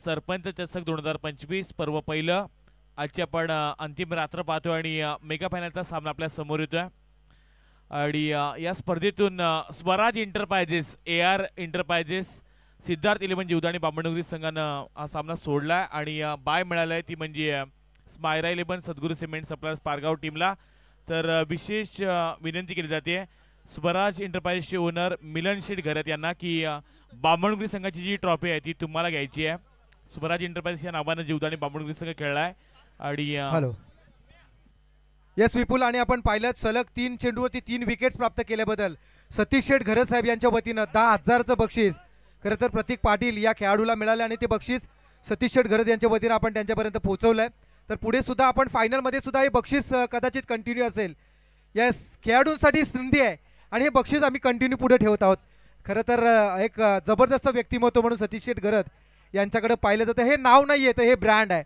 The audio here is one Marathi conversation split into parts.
सरपंच चषक 2025 पर्व पहिलं. आजची आपण अंतिम रात्र पाहतोय आणि मेगा फायनलचा सामना आपल्या समोर येतोय आणि या स्पर्धेतून Swaraj enterprises, AR enterprises, Siddharth 11 Jivdani Bamandongri संघानं हा सामना सोडलाय आणि बाय मिळालाय ती म्हणजे स्मायरा 11 सद्गुरू सिमेंट सप्लायर्स पारगाव टीमला. तर विशेष विनंती केली जाते स्वराज एंटरप्राइजेसचे ओनर मिलन शेठ घरत यांना की बामणडोंगरी संघाची जी ट्रॉफी आहे ती तुम्हाला घ्यायची आहे. स्वराज एंटरप्राइजेस या नावानं जीवदानी बामणडोंगरी संघ खेळलाय आणि हॅलो यस विपुल, आणि आपण पाहिलं सलग 3 चेंडूवरती 3 विकेट्स प्राप्त केल्याबद्दल सतीश शेठ घरत साहेब यांच्या वतीनं 10,000चं बक्षीस खरं तर प्रतीक पाटील या खेळाडूला मिळाले आणि ते बक्षीस सतीश शेठ घरत यांच्या वतीनं आपण त्यांच्यापर्यंत पोहोचवलंय. तर पुढे सुद्धा आपण फायनलमध्ये सुद्धा हे बक्षीस कदाचित कंटिन्यू असेल. यस, खेळाडूंसाठी संधी आहे आणि हे बक्षीस आम्ही कंटिन्यू पुढे ठेवत आहोत. खरं तर एक जबरदस्त व्यक्तिमत्व म्हणून सतीश शेठ घरत यांच्याकडे पाहिलं जातं. हे नाव नाही आहे तर हे ब्रँड आहे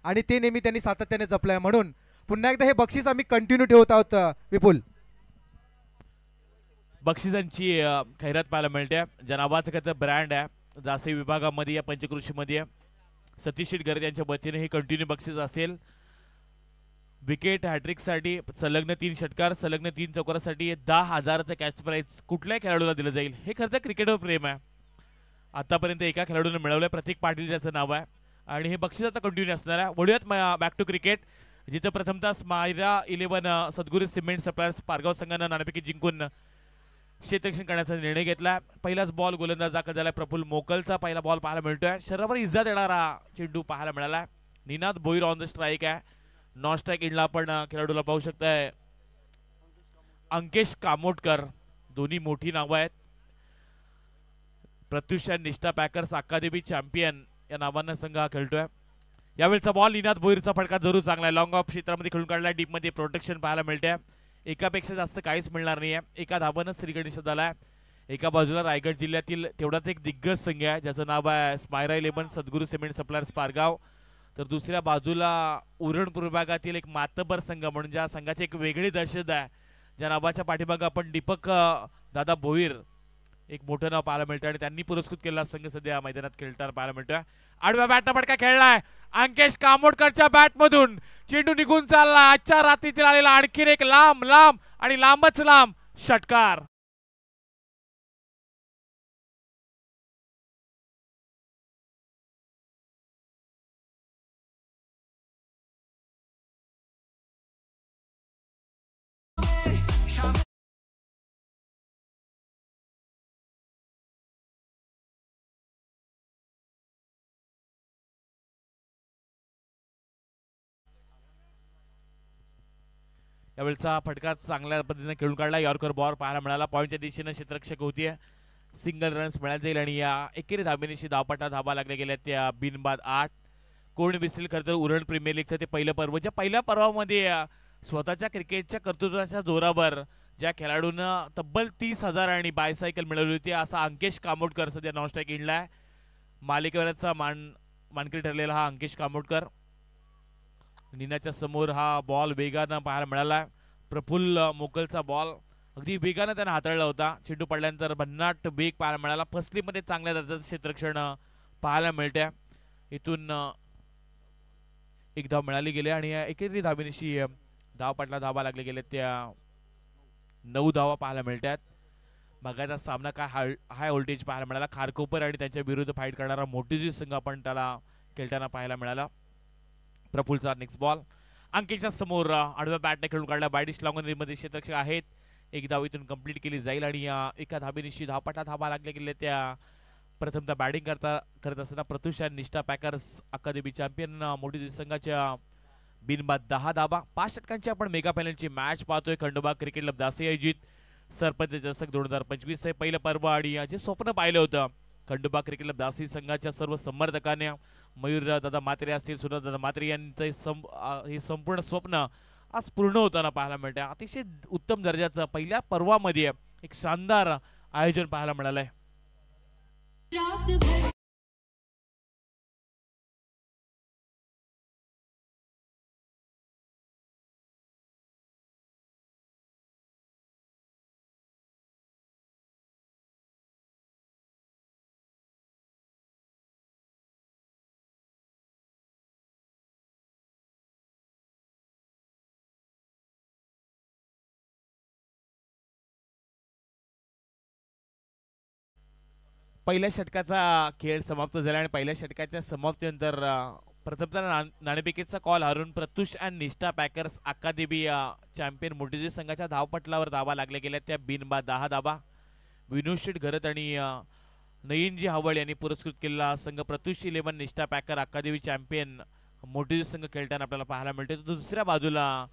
आणि ते नेहमी त्यांनी सातत्याने जपलं आहे. म्हणून पुन्हा एकदा हे बक्षीस आम्ही कंटिन्यू ठेवत आहोत. विपुल, बक्षिसांची खैरात पाहायला मिळते. ज्या नावाचं काय तर ब्रँड आहे जासे विभागामध्ये या पंचकृषीमध्ये सतीश शेठ घरत यांच्या वतीने हे कंटिन्यू बक्षीस असेल. विकेट हॅट्रिकसाठी संलग्न 3 षटकार संलग्न 3 चौकारासाठी 10,000चं कॅच प्राइज कुठल्याही खेळाडूला दिलं जाईल. हे खरं तर क्रिकेटवर प्रेम आहे. आतापर्यंत एका खेळाडूने मिळवलंय, प्रतीक पाटील ज्याचं नाव आहे आणि हे बक्षीस आता कंटिन्यू असणार आहे. वळूयात बॅक टू क्रिकेट, जिथे प्रथमतः स्मायरा 11 सद्गुरू सिमेंट सप्लायर्स पारगाव संघानं नाणेफेकी जिंकून क्षेत्ररक्षण करण्याचा निर्णय घेतला. पहिलाच बॉल गोलंदाज दाखल झालाय. प्रफुल्ल मोकलचा पहिला बॉल पाहायला मिळतोय. शरीरावर इजा देणारा चेंडू पाहायला मिळाला. Ninad Bhoir on the strike आहे. नॉन स्ट्राईक एंडला आपण खेळाडूला पाहू शकताय अंकेश कामोटकर. दोन्ही मोठी नावं आहेत. प्रत्युषा निष्ठा पॅकर्स अकादमी चॅम्पियन या नावानं संघ हा खेळतोय. यावेळचा बॉल निनाद भोईरचा फटका जरूर चांगला आहे. लॉंग ऑफ क्षेत्रामध्ये खेळून काढला. डीप मध्ये प्रोटेक्शन पाहायला मिळते. एकापेक्षा जास्त काहीच मिळणार नाहीये. एका धाबानं श्रीगणेश झालाय. एका बाजूला रायगड जिल्ह्यातील तेवढाच एक दिग्गज संघ आहे ज्याचं नाव आहे स्मायरा 11 सद्गुरू सिमेंट सप्लायर्स पारगाव. तर दुसऱ्या बाजूला उरण विभागातील एक मातबर संघ म्हणून ज्या संघाची एक वेगळी दहशत आहे, ज्या नावाच्या पाठीमागे आपण दीपक दादा भोईर एक मोठं नाव पाहायला मिळतं आणि त्यांनी पुरस्कृत केलेला संघ सध्या मैदानात खेळताना पाहायला मिळतोय. आडव्या बॅटचा फटका खेळलाय अंकेश कामोडकरच्या बॅट मधून. चेंडू निघून चालला. आजच्या रात्रीतील आलेला आणखीन एक लांब लांब आणि लांबच लांब षटकार. यावेळचा फटका चांगल्या पद्धतीने खेळून काढला. यॉर्कर बॉल पाहायला मिळाला. पॉईंटच्या दिशेने क्षेत्ररक्षक होतीये. सिंगल रन्स मिळाले जाईल आणि या एकेरी धाबेनिशी धावपटा धाबा लागल्या गेल्या त्या बिनबाद 8. कोण विसरेल खरं तर उरण प्रीमियर लीगचं ते पहिलं पर्व. ज्या पहिल्या पर्वामध्ये स्वतःच्या क्रिकेटच्या कर्तृत्वाच्या जोरावर ज्या खेळाडूंना तब्बल 30,000 आणि बायसायकल मिळवली होती असा अंकेश कामोडकर सध्या नॉन स्ट्राईक इंडला मालिकेवरचा मानकरी ठरलेला हा अंकेश कामोडकर. नीनाच्या समोर हा बॉल वेगानं पाहायला मिळाला. प्रफुल्ल मोकलचा बॉल अगदी वेगानं त्याने हाताळला होता. चेंडू पडल्यानंतर भन्नाट वेग पाहायला मिळाला. फसलीमध्ये चांगल्या दर्जाचं क्षेत्ररक्षण पाहायला मिळते. इथून एक धाव मिळाली गेली आणि एकेरी धाबेनिशी धावपटला धाबा लागले गेले त्या 9 धावा पाहायला मिळतात. मगाचा सामना काय हाय व्होल्टेज पाहायला मिळाला. खारकोपर आणि त्यांच्या विरुद्ध फाईट करणारा मोठीजी संघ आपण त्याला खेळताना पाहायला मिळाला. प्रफुल्लचा नेक्स्ट बॉल अंकेशच्या समोर आडव्या बॅटने खेळून काढला. बायडिश मध्ये क्षेत्ररक्षक आहेत. एक धाव इथून कंप्लीट केली जाईल आणि एका धाबेनिशी धावपटा धाबा लागले गेले त्या प्रथमतः बॅटिंग करत असताना प्रत्युषा निष्ठा पॅकर्स अकादमी चॅम्पियन मोठी संघाच्या बिनबाद 10 धाबा. 5 षटकांची आपण मेगा फायनलची मॅच पाहतोय. खंडोबा क्रिकेट क्लब दासे आयोजित सरपंच चषक 2025 हे पहिलं पर्व आणि जे स्वप्न पाहिलं होतं खंडोबा क्रिकेट क्लब दासी संघाच्या सर्व समर्थकांनी मयूर दादा मात्रे असतील, सुरेश दादा मात्रे यांचं हे संपूर्ण स्वप्न आज पूर्ण होताना पाहायला मिळते. अतिशय उत्तम दर्जाचं पहिल्या पर्वामध्ये एक शानदार आयोजन पाहायला मिळालंय. पहिल्या षटकाचा खेळ समाप्त झाला आणि पहिल्या षटकाच्या समाप्तीनंतर प्रथमतः नाणेफेकीचा कॉल हारून प्रत्युष अँड निष्ठा पॅकर्स अकादमी चॅम्पियन मोठीजी संघाच्या धावपटलावर धावा लागल्या गेल्या त्या बिनबाद 10 धावा. विनोद शेठ घरत आणि नयनजी हावळ यांनी पुरस्कृत केलेला संघ प्रत्युष 11 निष्ठा पॅकर अकादमी चॅम्पियन मोठीजी संघ खेळताना आपल्याला पाहायला मिळते. दुसऱ्या बाजूला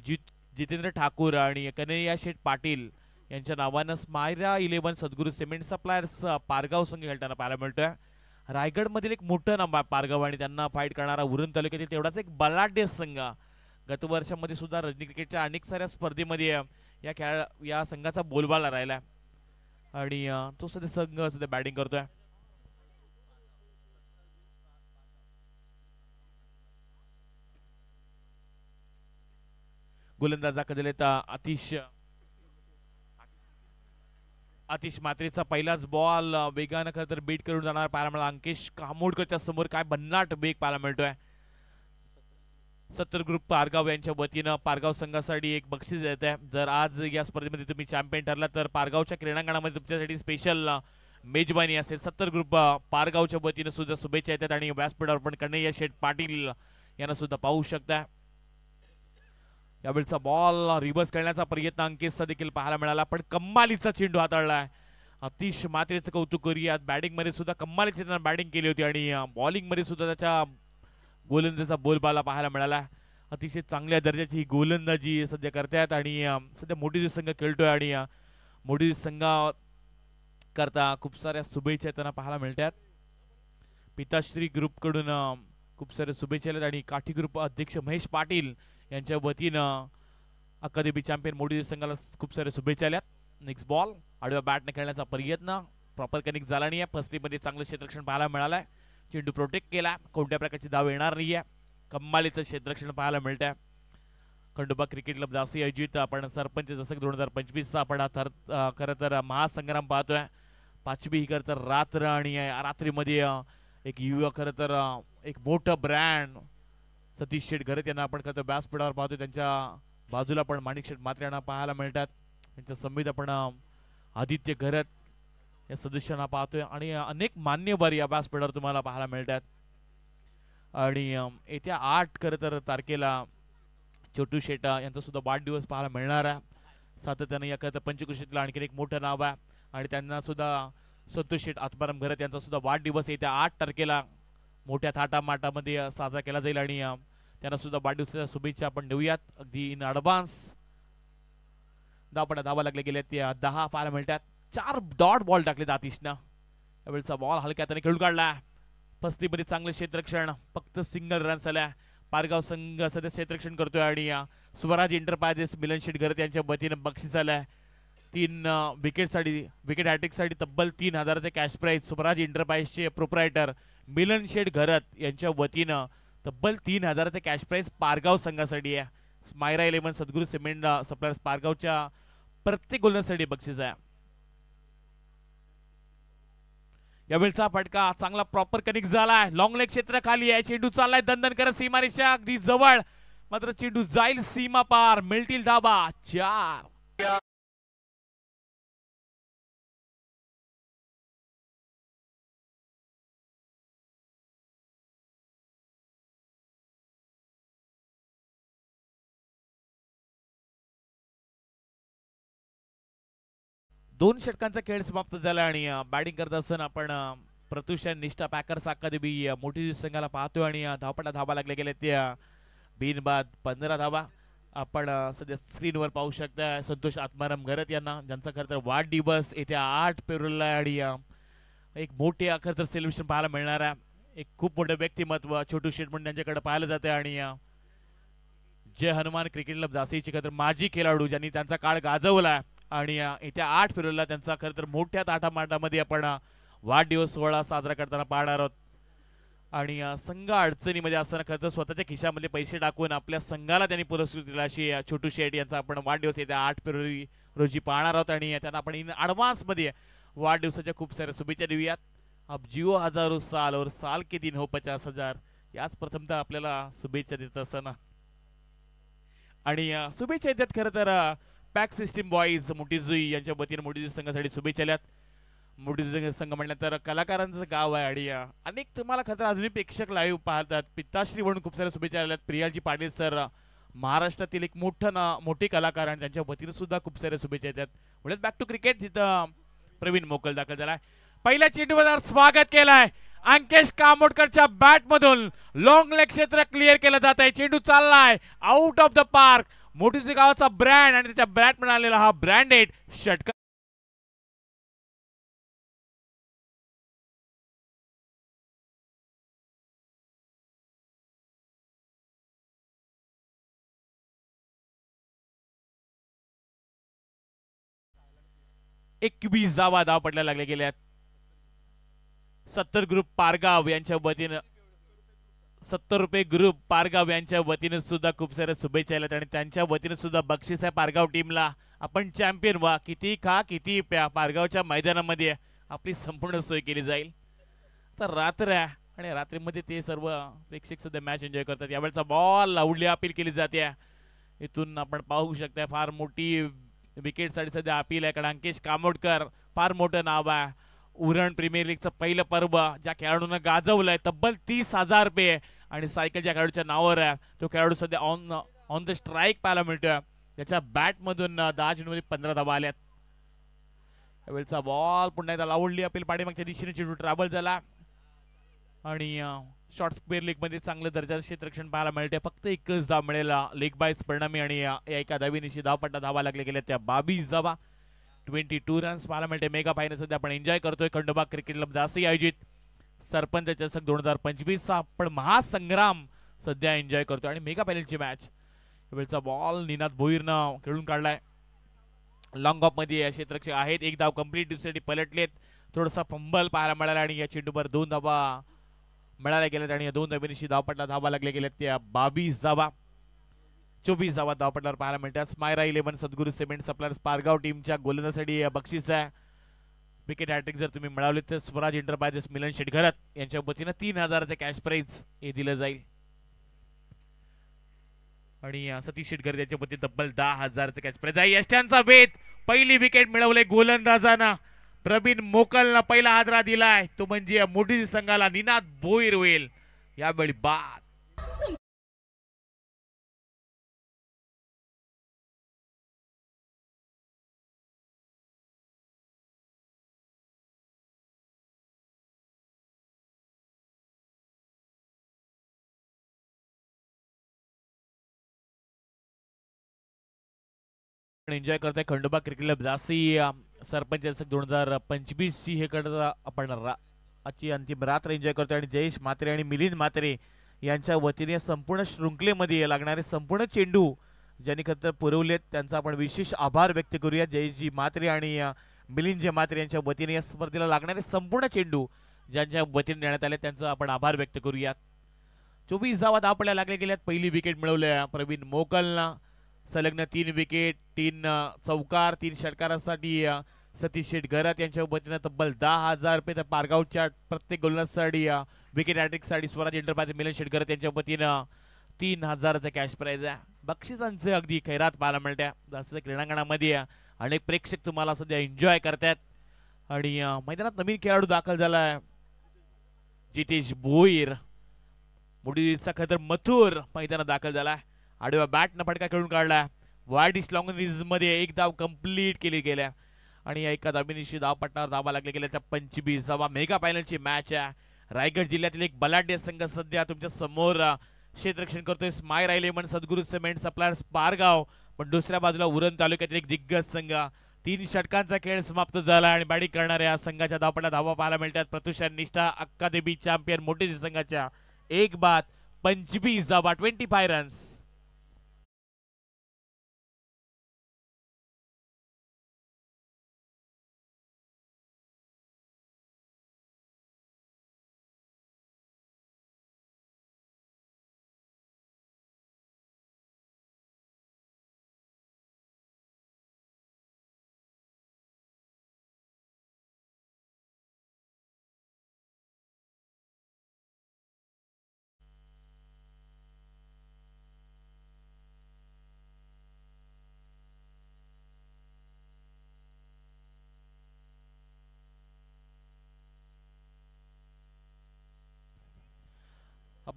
जितेंद्र ठाकूर आणि कन्हैया शेठ पाटील यांच्या नावानं स्मायरा 11 सद्गुरू सिमेंट सप्लायर्स पारगाव संघ खेळताना पाहायला मिळतोय. रायगडमधील एक मोठं नाव आहे पारगाव आणि त्यांना फाईट करणारा उरण तालुक्यातील तेवढाच एक बलाढ्य संघ. गत वर्षामध्ये सुद्धा रणजी क्रिकेटच्या अनेक साऱ्या स्पर्धेमध्ये या संघाचा बोलबाला राहिला आणि तो सध्या संघ सध्या बॅटिंग करतोय. गोलंदाजा कदलेत आतिश मात्रेचा पहिलाच बॉल वेगानं खरं तर बीट करून जाणार पाहायला मिळाला. अंकेश कामोडकरच्या समोर काय भन्नाट वेग पाहायला मिळतोय. 70 ग्रुप पारगाव यांच्या वतीनं पारगाव संघासाठी एक बक्षीस येत आहे. जर आज या स्पर्धेमध्ये तुम्ही चॅम्पियन ठरला तर पारगावच्या क्रीडांगणामध्ये तुमच्यासाठी स्पेशल मेजबानी असेल. 70 ग्रुप पारगावच्या वतीनं सुद्धा शुभेच्छा येतात आणि व्यासपीठावर पण कन्हैया शेठ पाटील यांना सुद्धा पाहू शकता. यावेळचा बॉल रिव्हर्स करण्याचा प्रयत्न अंकेशचा देखील पाहायला मिळाला पण कम्मालीचा चेंडू हाताळलाय. आतिश मात्रेचं कौतुक करूया. बॅटिंग मध्ये सुद्धा कम्मालीची त्यानं बॅटिंग केली होती आणि बॉलिंग मध्ये सुद्धा त्याच्या गोलंदाजीचा बोलबाला पाहायला मिळाला. अतिशय चांगल्या दर्जाची गोलंदाजी सध्या करतायत आणि सध्या मोठीजी संघ खेळतोय आणि मोठीजी संघा करता खूप साऱ्या शुभेच्छा त्यांना पाहायला मिळतात. पिताश्री ग्रुप कडून खूप साऱ्या शुभेच्छा आणि काठी ग्रुप अध्यक्ष महेश पाटील यांच्या वतीनं अकादमी चॅम्पियन मोठीजी संघाला खूप साऱ्या शुभेच्छा आल्यात. नेक्स्ट बॉल आडव्या बॅटने खेळण्याचा प्रयत्न प्रॉपर कनेक्ट झाला नाही. फसलीमध्ये चांगलं क्षेत्ररक्षण पाहायला मिळालंय. चेंडू प्रोटेक्ट केला. कोणत्या प्रकारची धाव येणार नाहीये. कम्मालीचं क्षेत्ररक्षण पाहायला मिळतंय. खंडोबा क्रिकेट क्लब दासी आयोजित आपण सरपंच दशक 2025 चा आपण खरं तर महासंग्राम पाहतोय. 5वी ही खरं तर रात्र आणि रात्रीमध्ये एक युवा खरं तर एक मोठं ब्रँड सतीश शेठ घरत यांना आपण खरं तर व्यासपीठावर पाहतोय. त्यांच्या बाजूला पण माणिक शेठ मात्रे यांना पाहायला मिळतात. त्यांच्या समितीत आपण आदित्य घरत या सदस्यांना पाहतोय आणि अनेक मान्यवर या व्यासपीठावर तुम्हाला पाहायला मिळतात. आणि येत्या 8 खरं तर तारखेला छोटू शेटा यांचा सुद्धा वाढदिवस पाहायला मिळणार आहे. सातत्याने या खरं तर पंचकृषीतलं आणखी एक मोठं नाव आहे आणि त्यांना सुद्धा संतोष शेठ आत्माराम घरत यांचा सुद्धा वाढदिवस येत्या 8 तारखेला मोठ्या थाटामाटामध्ये साजरा केला जाईल आणि त्यांना सुद्धा वाढदिवसाच्या शुभेच्छा आपण देऊयात. अगदी इन ॲडव्हान्स धावा लागले गेले त्या 10 पाहायला मिळतात. 4 डॉट बॉल टाकले आतिशनं. यावेळचा बॉल हलक्या हाताने खेळून काढला. फसलीमध्ये चांगलं क्षेत्ररक्षण फक्त सिंगल रन्स आल्या. पारगाव संघ सध्या क्षेत्ररक्षण करतोय आणि स्वराज एंटरप्राइजेस मिलन शेठ घरत यांच्या वतीनं बक्षीस आलंय. 3 विकेट हॅट्रिक साठी तब्बल 3000चे कॅश प्राइज स्वराज एंटरप्राइजचे प्रोप्रायटर मिलन शेठ घरत यांच्या वतीनं तब्बल 3000चे कॅश प्राइज पारगाव संघासाठी आहे. स्मायरा 11 सद्गुरू सिमेंट सप्लायर्स पारगावच्या प्रत्येक गोलंदाजासाठी बक्षीस आहे. यावेळचा फटका चांगला प्रॉपर कनेक्ट झालाय. लॉंग लेग क्षेत्र खाली आहे. चेंडू चाललाय दणदण करत सीमारेषा अगदी जवळ मात्र चेंडू जाईल सीमा पार. मिळतील धाबा 4. दोन षटकांचा खेळ समाप्त झाला आणि बॅटिंग करत असताना आपण प्रत्युष निष्ठा पॅकर्स अकादमी मोठी संघाला पाहतोय आणि धावा लागल्या गेल्या त्या बिनबाद 15 धावा आपण सध्या स्क्रीनवर पाहू शकता. संतोष आत्माराम घरत यांना ज्यांचा खरं तर वाढदिवस येत्या 8 फेब्रुवारीला आणि एक मोठे खरं तर सेलिब्रेशन पाहायला मिळणार आहे. एक खूप मोठं व्यक्तिमत्व छोटू शेठ म्हणून त्यांच्याकडे पाहायला जाते आणि जय हनुमान क्रिकेट क्लब दासीची खरं तर माजी खेळाडू ज्यांनी त्यांचा काळ गाजवला आणि येत्या 8 फेब्रुवारीला त्यांचा खरं तर मोठ्या ताटामाटामध्ये आपण वाढदिवस सोहळा साजरा करताना पाहणार आहोत. आणि संघ अडचणीमध्ये असताना खरं तर स्वतःच्या खिशामध्ये पैसे टाकून आपल्या संघाला त्यांनी पुरस्कृत दिला अशी छोटू शेठ यांचा आपण वाढदिवस येत्या 8 फेब्रुवारी रोजी पाहणार आहोत आणि त्यांना आपण इन ॲडव्हान्स मध्ये वाढदिवसाच्या खूप साऱ्या शुभेच्छा देऊयात. अब जिओ हजारो साल और साल के दिन हो 50,000 याच प्रथमतः आपल्याला शुभेच्छा देत असताना आणि शुभेच्छा येतात खरं तर पॅक सिस्टीम बॉईज मोठीजुई यांच्या वतीने मोठीजुई संघासाठी शुभेच्छा आल्यात. मोठी संघ म्हणलं तर कलाकारांचं गाव आहे आणि अनेक तुम्हाला खरं तर अजूनही प्रेक्षक लाईव्ह पाहतात. पित्ताश्री म्हणून खूप साऱ्या शुभेच्छा आल्यात. प्रियाजी पाटील सर महाराष्ट्रातील एक मोठे कलाकार आणि त्यांच्या वतीने सुद्धा खूप साऱ्या शुभेच्छा येतात. म्हणून बॅक टू क्रिकेट तिथं प्रवीण मोकल दाखल झालाय. पहिल्या चेंडूवर स्वागत केलाय अंकेश कामोडकरच्या बॅट मधून. लॉंग लेग क्षेत्र क्लिअर केलं जात आहे. चेंडू चाललाय आउट ऑफ द पार्क. मोठीचे गावाचा ब्रँड आणि त्याच्या बॅट मिळालेला हा ब्रँडेड षटकार. एकवीस धावा पडल्या लागल्या गेल्यात. 70 ग्रुप पारगाव यांच्या वतीनं 70 रुपये ग्रुप पारगाव यांच्या वतीने सुद्धा खूप साऱ्या शुभेच्छा आल्यात आणि त्यांच्या वतीने सुद्धा बक्षीस आहे पारगाव टीमला. आपण चॅम्पियन व्हा. किती खा किती प्या. पारगावच्या मैदानामध्ये आपली संपूर्ण सोय केली जाईल. तर रात्र आहे आणि रात्रीमध्ये ते सर्व प्रेक्षक सध्या मॅच एन्जॉय करतात. यावेळचा बॉल लावली अपील केली जाते. इथून आपण पाहू शकता फार मोठी विकेट साठी सध्या अपील आहे. कारण अंकेश कामोडकर फार मोठं नाव आहे. उरण प्रीमियर लीगचं पहिलं पर्व ज्या खेळाडूंना गाजवलंय तब्बल 30,000 रुपये आणि सायकल ज्या खेळाडूच्या नावावर आहे तो खेळाडू सध्या ऑन द स्ट्राईक पाहायला मिळतोय. त्याच्या बॅट मधून 10 चेंडूमध्ये 15 धावा आल्यात. त्यावेळचा बॉल पुन्हा एकदा लावली अपील पाठीमागच्या दिशेने चेंडू ट्रॅव्हल झाला आणि शॉर्ट स्क्वेअर लीग मध्ये चांगल्या दर्जाचं क्षेत्ररक्षण पाहायला मिळते. फक्त एकच धाव मिळेल लेग बायच परिणामी आणि एका धावीनिशी धावपट्टा धावा लागले गेल्या त्या 22 धावा. 22 रन्स पाहायला मिळते. मेगा फायनल सध्या आपण एन्जॉय करतोय. खंडोबा क्रिकेट क्लब दासी आयोजित सरपंच चषक 2025 चा आपण महासंग्राम सध्या एन्जॉय करतोय आणि मेगा फायनलची मॅच. वेळचा बॉल निनाद भोईरनं खेळून काढलाय. लॉंग ऑफ मध्ये क्षेत्ररक्षक आहेत. एक धाव कंप्लीट दुसऱ्यासाठी पलटलेत. थोडासा फंबल पाहायला मिळाला आणि या चेंडूवर 2 धावा मिळाल्या गेल्यात आणि 2 धावीनिशी धावपट्टा धावा लागल्या गेल्यात त्या 22 धावा. 24 धावा धावपट्टावर पाहायला मिळतात. स्मायरा 11 सद्गुरू सिमेंट सप्लायर्स पारगाव टीमच्या गोलंदाजीसाठी बक्षीस आहे. विकेट हॅट्रिक जर तुम्ही मिळवले तर स्वराज एंटरप्राइजेस मिलन शेटघरत यांच्या वतीने 3,000चे कॅश प्राइज हे दिलं जाईल आणि सतीश शेटघर यांच्या वतीने तब्बल 10,000चे कॅश प्राइज आहे. यष्ट्यांचा वेध पहिली विकेट मिळवले गोलंदाजांना. प्रवीण मोकलनं पहिला हादरा दिलाय तो म्हणजे मोठी संघाला निनाद भोईर होईल यावेळी बाद. एन्जॉय करताय खंडोबा क्रिकेट क्लब दासी सरपंच चषक 2025 ची हे करता आपण आजची अंतिम रात्र एन्जॉय करतोय आणि जयेश म्हात्रे आणि मिलिंद म्हात्रे यांच्या वतीने संपूर्ण शृंखलेमध्ये लागणारे संपूर्ण चेंडू ज्यांनी खरं पुरवलेत त्यांचा आपण विशेष आभार व्यक्त करूया. जयेशजी म्हात्रे आणि मिलिंदजी म्हात्रे यांच्या वतीने या स्पर्धेला लागणारे संपूर्ण चेंडू ज्यांच्या वतीने देण्यात आले त्यांचा आपण आभार व्यक्त करूयात. 24 धावा धावपट्ट्या लागल्या गेल्यात. पहिली विकेट मिळवल्या प्रवीण मोकलनं. सलग्न 3 विकेट 3 चौकार 3 षटकारांसाठी सतीश शेटघरत यांच्या वतीने तब्बल 10,000 रुपये. तर पारगावच्या प्रत्येक गोलंदाजासाठी विकेट हॅट्रिक साठी स्वराज एंटरप्राइज मिलन शेटघरत यांच्या वतीनं 3,000चा कॅश प्राइज आहे. बक्षिसांचे अगदी खैरात पाहायला मिळत्या. जास्त क्रीडांगणामध्ये अनेक प्रेक्षक तुम्हाला सध्या एन्जॉय करतात आणि मैदानात नवीन खेळाडू दाखल झालाय जितेश भोईर. मुडीचा खतर मथुर मैदानात दाखल झालाय. आडव्या बॅटनं फटका खेळून काढला. वाईड डिश लॉंग रेंज मध्ये एक धाव कंप्लीट केली गेल्या आणि एका धावीनिशी धावपट्टावर धावा लागल्या गेल्या त्या 25 धावा. मेगा फायनलची मॅच आहे. रायगड जिल्ह्यातील एक बलाढ्य संघ सध्या तुमच्या समोर क्षेत्ररक्षण करतोय. स्मायरा 11 सद्गुरू सिमेंट सप्लायर्स पारगाव. पण दुसऱ्या बाजूला उरण तालुक्यातील एक दिग्गज संघ. 3 षटकांचा खेळ समाप्त झाला आणि बॅटिंग करणाऱ्या संघाच्या धावपट्टा धावा पाहायला मिळतात. प्रत्युषा निष्ठा अक्कादेवी चॅम्पियन मोठी संघाच्या एक बाद 25 धावा 25 रन्स.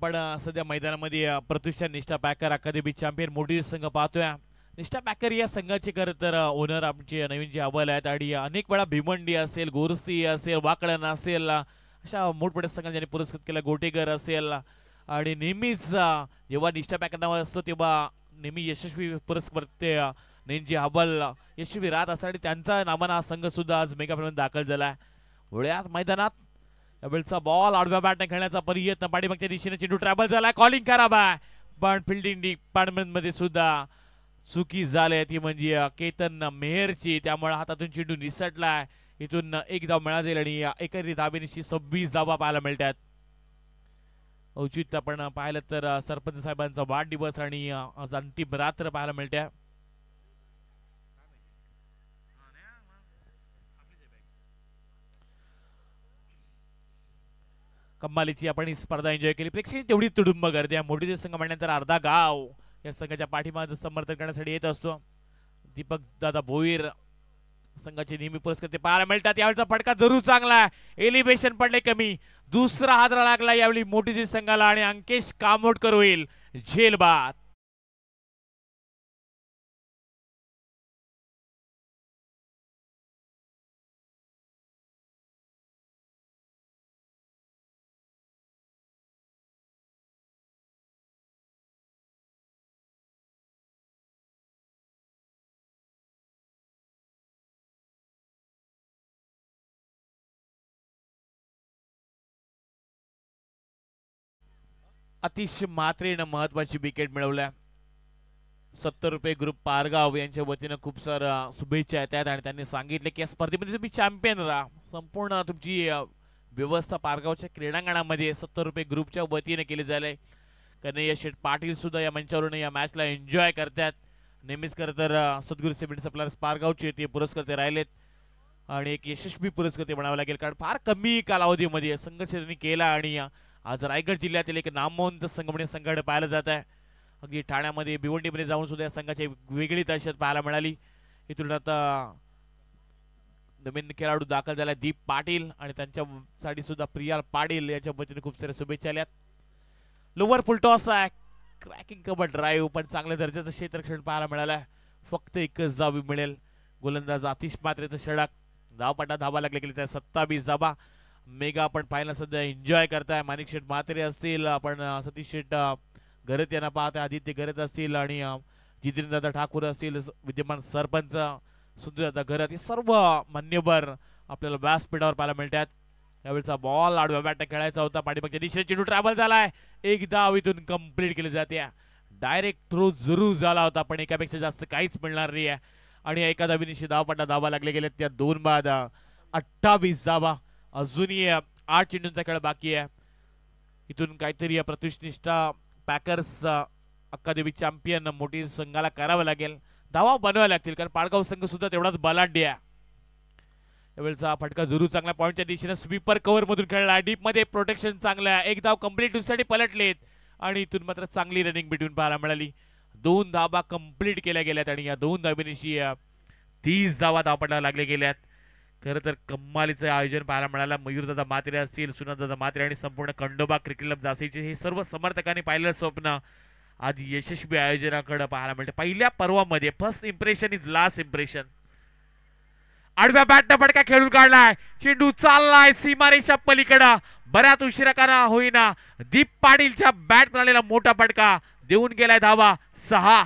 आपण सध्या मैदानामध्ये प्रतिष्ठान निष्ठा पॅकर अकादमी चॅम्पियन मोठी संघ पाहतोय. निष्ठा पॅकर या संघाचे खरं तर ओनर आमचे नवीन जे अव्वल आहेत आणि अनेक वेळा भिवंडी असेल, गोरसी असेल, वाकळण असेल, अशा मोठमोठ्या संघांनी ज्यांनी पुरस्कृत केला, गोटेकर असेल आणि नेहमीच जेव्हा निष्ठा पॅकर नाव असतो तेव्हा नेहमी यशस्वी पुरस्कार ते नेंजी अव्वल यशस्वी राहत असतात आणि त्यांचा नावानं हा संघ सुद्धा आज मेगा फेममध्ये दाखल झालाय. वळ्यात मैदानात यावेळचा बॉल आडव्या बॅटने खेळण्याचा प्रयत्न, पाठीमागच्या दिशेने चेंडू ट्रॅव्हल झालाय, कॉलिंग खराब आहे पण फिल्डिंग डिपार्टमेंट मध्ये सुद्धा चुकी झाली ती म्हणजे केतन मेहरची, त्यामुळे हातातून चेंडू निसटलाय. इथून एक धाव मिळा जाईल आणि एकरी धाबेनिशी 26 धावा पाहायला मिळतात. औचित्य आपण पाहिलं तर सरपंच साहेबांचा वाढदिवस आणि आज अंतिम रात्र पाहायला मिळते. कमालीची आपण ही स्पर्धा एन्जॉय केली. प्रेक्षक तेवढी तुडुंब गर्दी आहे. मोठी संघ म्हणल्यानंतर अर्धा गाव या संघाच्या पाठीमागे समर्थन करण्यासाठी येत असतो. दीपक दादा भोईर संघाचे नेहमी पुरस्कार ते पाहायला मिळतात. यावेळीचा फटका जरूर चांगला आहे, एलिव्हेशन पडले कमी, दुसरा हादरा लागला यावेळी मोठी संघाला आणि अंकेश कामोडकर होईल झेलबाद. अतिशय मात्रेनं महत्वाची विकेट मिळवल्या. 70 रुपये ग्रुप पारगाव यांच्या वतीनं खूप साऱ्या शुभेच्छा येतात आणि त्यांनी सांगितले की या स्पर्धेमध्ये तुम्ही चॅम्पियन राहा. संपूर्ण तुमची व्यवस्था पारगावच्या क्रीडांगणामध्ये 70 रुपये ग्रुपच्या वतीने केली जाईल. कन्हैया शेठ पाटील सुद्धा या मंचावरून या मॅचला एन्जॉय करतात. नेहमीच खरं तर सद्गुरू सिमेंट सप्लायर्स पारगावचे ते पुरस्कार ते राहिलेत आणि एक यशस्वी पुरस्कार ते म्हणावं लागेल, कारण फार कमी कालावधीमध्ये संघर्ष त्यांनी केला आणि आज रायगड जिल्ह्यातील एक नामवंत संघ म्हणून संघाकडे पाहायला जात आहे. अगदी ठाण्यामध्ये भिवंडीमध्ये जाऊन सुद्धा या संघाची वेगळी ताकद पाहायला मिळाली. इथून आता नवीन खेळाडू दाखल झाला दीप पाटील आणि त्यांच्यासाठी सुद्धा प्रियाल पाटील यांच्या वतीने खूप साऱ्या शुभेच्छा आल्यात. लोवर फुल टॉस आहे, क्रॅकिंग कव्हर ड्राईव्ह पण चांगल्या दर्जाचं क्षेत्ररक्षण पाहायला मिळालं. फक्त एकच धाव मिळेल. गोलंदाज आतिश मात्रेचं षटक, धावपटा धावा लागले गेले त्या 27 धावा. मेगा आपण पाहायला सध्या एन्जॉय करताय. माणिक शेठ म्हात्रे असतील, आपण सतीश शेठ घरत यांना पाहताय, आदित्य घरत असतील आणि जितेंद्रदादा ठाकूर असतील, विद्यमान सरपंच सुंदरदादा घरत, हे सर्व मान्यवर आपल्याला व्यासपीठावर पाहायला मिळतात. यावेळचा बॉल आडव्या बॅटने खेळायचा होता, पाठीमागच्या दिशेने चेंडू ट्रॅव्हल झालाय, एक धाव इथून कंप्लीट केली जाते. डायरेक्ट थ्रो जरूर झाला होता पण एकापेक्षा जास्त काहीच मिळणार नाही आणि एका धावीनिशी धावपटा धावा लागले गेले. त्या 2 बाद 28 धावा. अजूनही 8 चेंडूंचा खेळ बाकी आहे. इथून काहीतरी या प्रतिष्ठिष्ठा पॅकर्स अकादमी चॅम्पियन मोठी संघाला करावं लागेल, धावा बनवायला लागतील, कारण पाडगाव संघ सुद्धा तेवढाच बलाढ्य आहे. यावेळचा फटका जरूर चांगला पॉइंटच्या दिशेने स्वीपर कव्हर मधून खेळला, डीप मध्ये प्रोटेक्शन चांगलं आहे. एक धाव कंप्लीट दुसऱ्यासाठी पलटलेत आणि इथून मात्र चांगली रनिंग बिटवीन पाहायला मिळाली. 2 धावा कंप्लीट केल्या गेल्यात आणि या 2 धावीनिशी 30 धावा धावपटाला लागले गेल्यात. खरं तर कम्मालीचं आयोजन पाहायला मिळालं. मयूरदादा मात्रे असतील, सुनंदादा मात्रे आणि संपूर्ण खंडोबा क्रिकेट क्लब जासीचे हे सर्व समर्थकांनी पाहिलेलं स्वप्न आज यशस्वी आयोजनाकडे पाहायला मिळते. पहिल्या पर्वामध्ये first impression is last impression. आडव्या बॅटनं फटका खेळून काढलाय, चेंडू चाललाय सीमारेषा पलीकडे, बऱ्याच उशिरा करा होईना दीप पाटीलच्या बॅट आलेला मोठा फटका देऊन गेलाय धावा 6.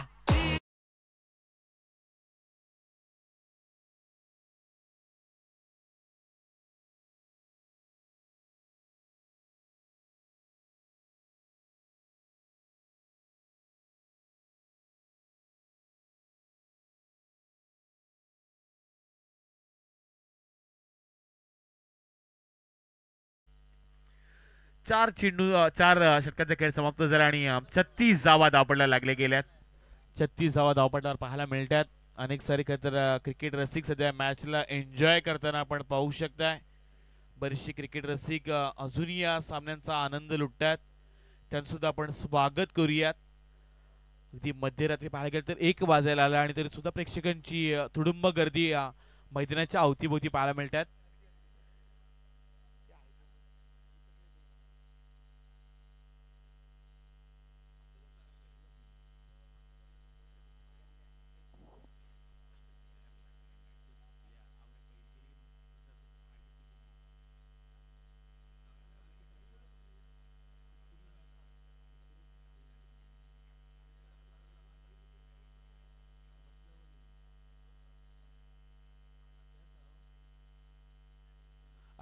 चार षटकांचा खेळ समाप्त झाला आणि 36 धावा धावपटाला लागले गेल्यात. 36 धावा धावपटावर पाहायला मिळतात. अनेक सारे तर क्रिकेट रसिक सध्या मॅचला एन्जॉय करताना आपण पाहू शकताय. बरेचसे क्रिकेट रसिक अजूनही या सामन्यांचा आनंद लुटतात, त्यांचं सुद्धा आपण स्वागत करूयात. अगदी मध्यरात्री पाहायला गेलं तर 1 वाजायला आला आणि तरी सुद्धा प्रेक्षकांची तुडुंब गर्दी मैदानाच्या अवतीभोवती पाहायला मिळतात.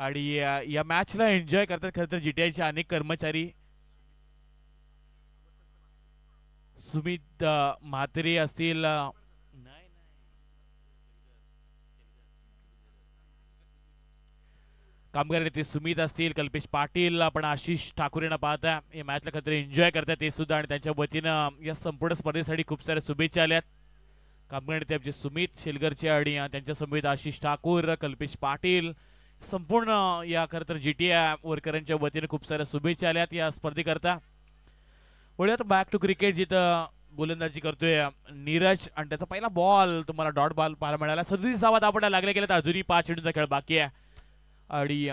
आणि या मॅचला एन्जॉय करतात खरं तर जीटीआयचे अनेक कर्मचारी. सुमित म्हात्रे असतील, कामगार नेते सुमित असतील, कल्पेश पाटील, आपण आशिष ठाकूर यांना पाहता या मॅचला खरं एन्जॉय करतात ते सुद्धा. आणि त्यांच्या वतीनं या संपूर्ण स्पर्धेसाठी खूप साऱ्या शुभेच्छा आल्यात. कामगार नेते आमचे सुमित शेलगरचे आणि त्यांच्या समवेत आशिष ठाकूर, कल्पेश पाटील, संपूर्ण या खरं तर जीटीआय वर्करांच्या वतीने खूप साऱ्या शुभेच्छा आल्यात या स्पर्धेकरता. वळूयात बॅक टू क्रिकेट, जिथं गोलंदाजी करतोय नीरज आणि त्याचा पहिला बॉल तुम्हाला डॉट बॉल पाहायला मिळाला. 37 धावा दाबडा लागल्या गेल्या, अजूनही 5 चेंडूचा खेळ बाकी आहे. आणि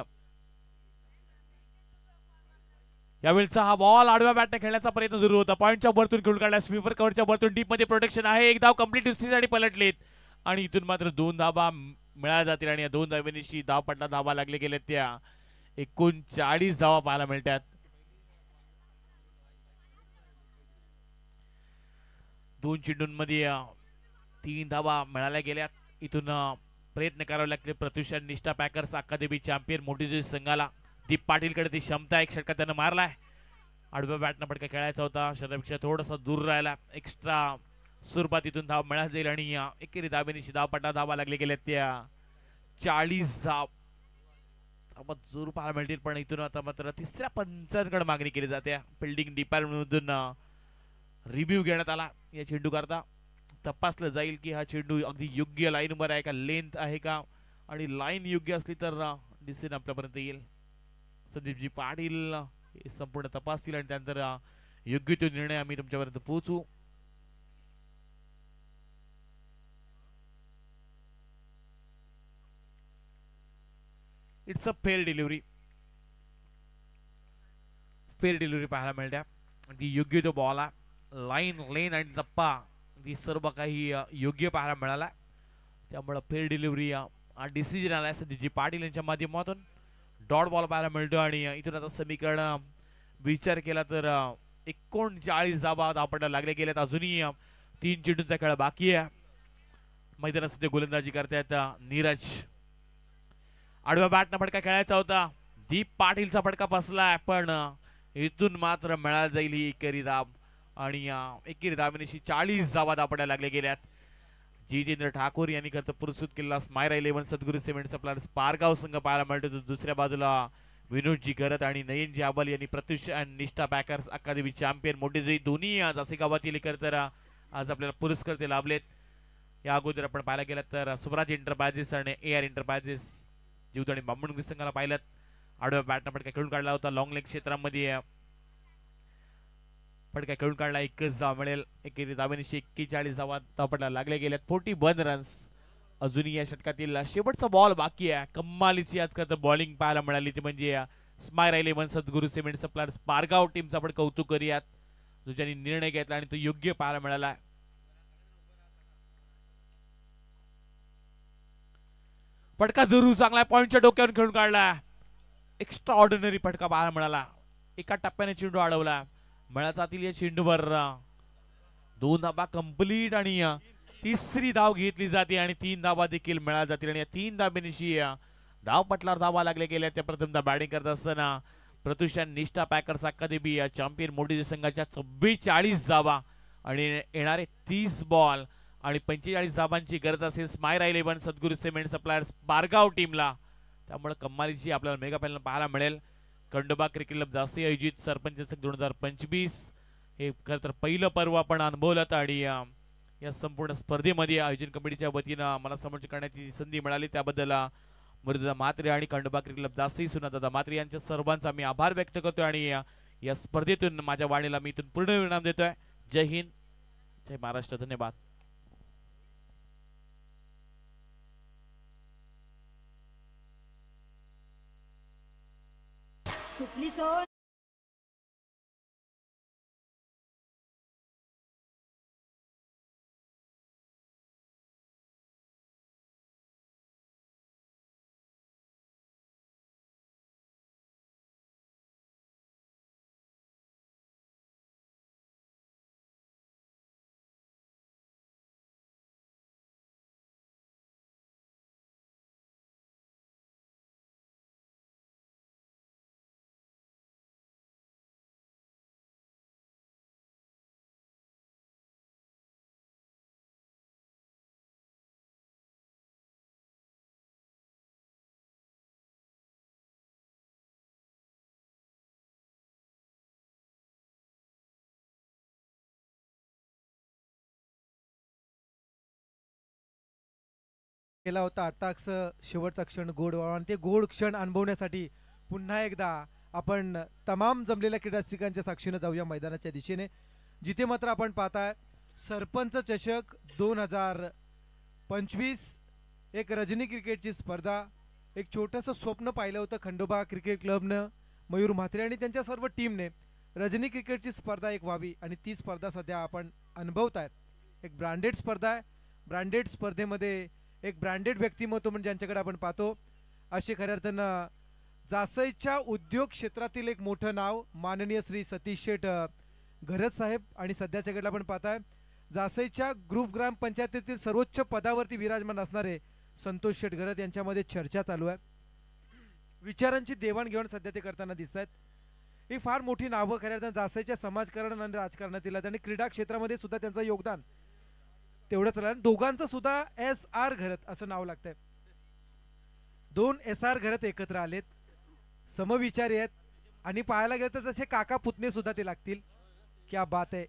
यावेळचा हा बॉल आडव्या बॅटने खेळण्याचा प्रयत्न सुरू होता. पॉईंटच्या वरतून खेळून काढला, स्वीपर कव्हरच्या वरतून डीप मध्ये प्रोटेक्शन आहे. एक धाव कंप्लीट दुसरीसाठी पलटलीत आणि इथून मात्र 2 धावा मिळाल्या जातील. आणि या 2 धावेनिशी धावपट्टा धावा लागले गेले, त्या 39 धावा पाहायला मिळतात. 2 चेंडूंमध्ये 3 धावा मिळाल्या गेल्यात. इथून प्रयत्न करावे लागले प्रत्युषा निष्ठा पॅकर्स अकादमी चॅम्पियन मोठी संघाला. दीप पाटीलकडे ती क्षमता, एक षटका त्यानं मारलाय. आडव्या बॅटनं फटका खेळायचा होता, शतपेक्षा थोडासा दूर राहिला. एक्स्ट्रा स्वरूपात इथून धाव मिळाला जाईल आणि एकेरी धावेनिशी धावपट्टा धावा लागले गेल्या, त्या 40 धाव जोर पाहायला मिळतील. पण इथून आता मात्र तिसऱ्या पंचांकडे मागणी केली जाते. फिल्डिंग डिपार्टमेंट मधून रिव्ह्यू घेण्यात आला या चेंडू करता. तपासलं जाईल की हा चेंडू अगदी योग्य लाईन वर आहे का, लेंथ आहे का, आणि लाईन योग्य असली तर डिसिजन आपल्यापर्यंत येईल. संदीपजी पाटील हे संपूर्ण तपासतील आणि त्यानंतर योग्य तो निर्णय आम्ही तुमच्यापर्यंत पोहोचू. It's a fair delivery, fair delivery पाहायला मिळत्या. ती योग्य तो बॉल आहे, लाईन लेन आणि टप्पा ती सर्व काही योग्य पाहायला मिळाला. त्यामुळे फेअर डिलिव्हरी डिसिजन आला संदीपजी पाटील यांच्या माध्यमातून. डॉट बॉल पाहायला मिळतो आणि इथून आता समीकरण विचार केला तर 39 धावा धावपट्टा लागले गेलेत. अजूनही 3 चेंडूंचा खेळ बाकी आहे. मैदानात सध्या गोलंदाजी करतायत नीरज. आडव्या बॅटनं फटका खेळायचा होता, दीप पाटीलचा फटका बसलाय, पण इथून मात्र मिळाला जाईल ही एकेरी धाव. आणि एकेरी धावेनिशी 40 धावा धावपट्टा लागले गेल्यात. जितेंद्र ठाकूर यांनी खरं पुरस्कृत केलेला स्मायरा 11 सद्गुरू सिमेंट सप्लायर्स पारगाव संघ पाहायला मिळतो. दुसऱ्या बाजूला विनोदजी घरत आणि नयनजी आबल यांनी प्रत्युष आणि निष्ठा पॅकर्स अकादमी चॅम्पियन मोठे दोन्ही जासे गावातील तर आज आपल्याला पुरस्कार ते लाभलेत. या अगोदर आपण पाहायला गेलं तर स्वराज एंटरप्राइजेस आणि AR एंटरप्राइजेस जीवत आणि बामणगुडी संघाला पाहिलं. आडव्या बॅटनं फटका खेळून काढला होता. लॉंग लेग क्षेत्रामध्ये फटका खेळून काढला, 21 धाव मिळेल. एकेरी धावेनिशी 41 धावा धावपट्टा लागले गेल्यात. 41 रन्स. अजूनही या षटकातील शेवटचा बॉल बाकी आहे. कम्मालीची आज तर बॉलिंग पाहायला मिळाली, ती म्हणजे स्मायरा 11 सद्गुरू सिमेंट सप्लायर्स पारगाव टीमचा आपण कौतुक करूयात, जो ज्यांनी निर्णय घेतला आणि तो योग्य पाहायला मिळाला. फटका जरूर चांगला, पॉइंटच्या डोक्यावर खेळून काढला. एक्स्ट्रा ऑर्डिनरी फटका पाहायला मिळाला. एका टप्प्याने चेंडू अडवला. मळाचातील या चेंडूवर 2 धावा कंप्लीट आणि तिसरी धाव घेतली जाते आणि 3 धावा देखील मिळाल्या जातील. आणि या 3 धावेनिशी धाव पटलावर धावा लागल्या गेल्या. त्या प्रथमदा बॅटिंग करत असताना प्रत्युषा निष्ठा पॅकर्स अकादमी चॅम्पियन मोठी संघाच्या 44 धावा आणि येणारे 30 बॉल आणि 45 धावांची गरज असेल स्मायरा 11 सद्गुरू सिमेंट सप्लायर्स पारगाव टीमला. त्यामुळे कम्मालीची आपल्याला मेगा फायनल पाहायला मिळेल. खंडोबा क्रिकेट क्लब जास्ती आयोजित सरपंच 2025 हे खरं तर पहिलं पर्व आपण अनुभवलं. आणि या संपूर्ण स्पर्धेमध्ये आयोजन कमिटीच्या वतीनं मला समोर करण्याची संधी मिळाली, त्याबद्दल मृदुदा म्हात्रे आणि खंडोबा क्रिकेट क्लब जास्ती सुनादादा म्हात्रे यांच्या सर्वांचा मी आभार व्यक्त करतोय. आणि या स्पर्धेतून माझ्या वाणीला मी इथून पूर्ण विराम देतोय. जय हिंद, जय महाराष्ट्र, धन्यवाद. सुटली सोन. केला होता अट्टाक्स शेवटचा क्षण गोड व्हावा आणि ते गोड क्षण अनुभवण्यासाठी पुन्हा एकदा आपण तमाम जमलेल्या क्रीडारसिकांच्या साक्षीनं जाऊया मैदानाच्या दिशेने, जिथे मात्र आपण पाहताय सरपंच चषक 2025, एक रजनी क्रिकेटची स्पर्धा. एक छोटंसं स्वप्न पाहिलं होतं खंडोबा क्रिकेट क्लबनं, मयूर म्हात्रे आणि त्यांच्या सर्व टीमने, रजनी क्रिकेटची स्पर्धा एक व्हावी आणि ती स्पर्धा सध्या आपण अनुभवताय. एक ब्रँडेड स्पर्धा आहे. ब्रँडेड स्पर्धेमध्ये एक ब्रँडेड व्यक्तिमत्व म्हणजे ज्यांच्याकडे आपण पाहतो असे खऱ्या अर्थानं जासईच्या उद्योग क्षेत्रातील एक मोठं नाव माननीय श्री सतीश शेठ घरत साहेब आणि सध्याच्या घडीला आपण पाहताय जासईच्या ग्रुप ग्रामपंचायतीतील सर्वोच्च पदावरती विराजमान असणारे संतोष शेठ घरत यांच्यामध्ये चर्चा चालू आहे. विचारांची देवाणघेवाण सध्या ते करताना दिसत आहेत. ही फार मोठी नावं खऱ्या अर्थानं जासईच्या समाजकारण आणि राजकारणातील आणि क्रीडा क्षेत्रामध्ये सुद्धा त्यांचं योगदान तेवढंच राहिलं. दोघांचं सुद्धा SR घरत असं नाव लागतंय. 2 SR घरत एकत्र आलेत, समविचारी आहेत आणि पाहायला गेलं तर तसे काका पुतणे सुद्धा ते लागतील. क्या बात आहे.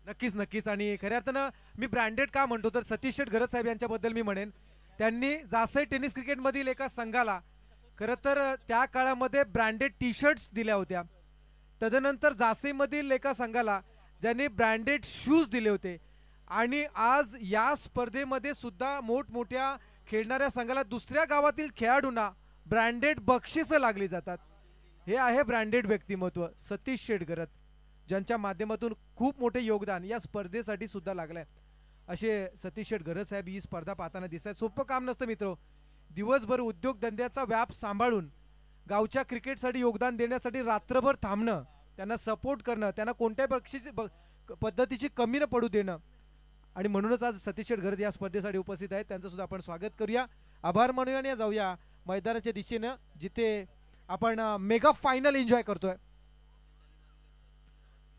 नक्कीच नक्कीच. आणि खऱ्या अर्थानं मी ब्रँडेड का म्हणतो तर सतीश शेठ घरत साहेब यांच्याबद्दल मी म्हणेन, त्यांनी जासई टेनिस क्रिकेट मधील एका संघाला खरं तर त्या काळामध्ये ब्रँडेड टी-शर्ट्स दिल्या होत्या. तदनंतर जासईमधील एका संघाला ज्यांनी ब्रँडेड शूज दिले होते आणि आज या स्पर्धेमध्ये सुद्धा मोठमोठ्या खेळणाऱ्या संघाला दुसऱ्या गावातील खेळाडूंना ब्रँडेड बक्षिसं लागली जातात. हे आहे ब्रँडेड व्यक्तिमत्व सतीश शेठ घरत, ज्यांच्या माध्यमातून खूप मोठे योगदान या स्पर्धेसाठी सुद्धा लागलंय. असे सतीश शेठ घरत साहेब ही स्पर्धा पाहताना दिसत आहेत. सोपं काम नसतं मित्र. दिवसभर उद्योगधंद्याचा व्याप सांभाळून गावच्या क्रिकेटसाठी योगदान देण्यासाठी रात्रभर थांबणं, त्यांना सपोर्ट करणं, त्यांना कोणत्याही पद्धतीची कमी न पडू देणं, आणि म्हणूनच आज सतीश शेठ घरत या स्पर्धेसाठी उपस्थित आहेत. त्यांचं सुद्धा आपण स्वागत करूया, आभार मानूया आणि जाऊया मैदानाच्या दिशेनं, जिथे आपण मेगा फायनल एन्जॉय करतोय.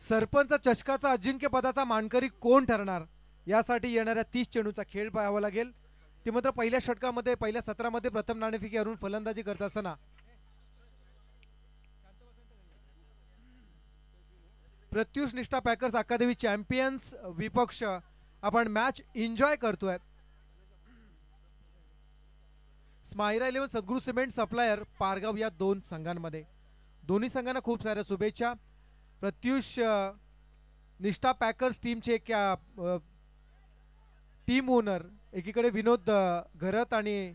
सरपंच चषकाचा अजिंक्यपदाचा मानकरी कोण ठरणार यासाठी येणाऱ्या 30 चेंडूचा खेळ पाहावा लागेल. ते मात्र पहिल्या षटकामध्ये पहिल्या सत्रामध्ये प्रथम नाणेफेकी हरून फलंदाजी करत असताना प्रत्युष निष्ठा पॅकर्स अकादमी चॅम्पियन्स विपक्ष आपण मॅच एन्जॉय करतोय. स्मायरा 11 सद्गुरू सिमेंट सप्लायर पारगाव या दोन संघांमध्ये. दोन्ही संघांना खूप साऱ्या शुभेच्छा. प्रत्युष निष्ठा पॅकर्स टीमचे टीम ओनर एकीकडे विनोद घरत आणि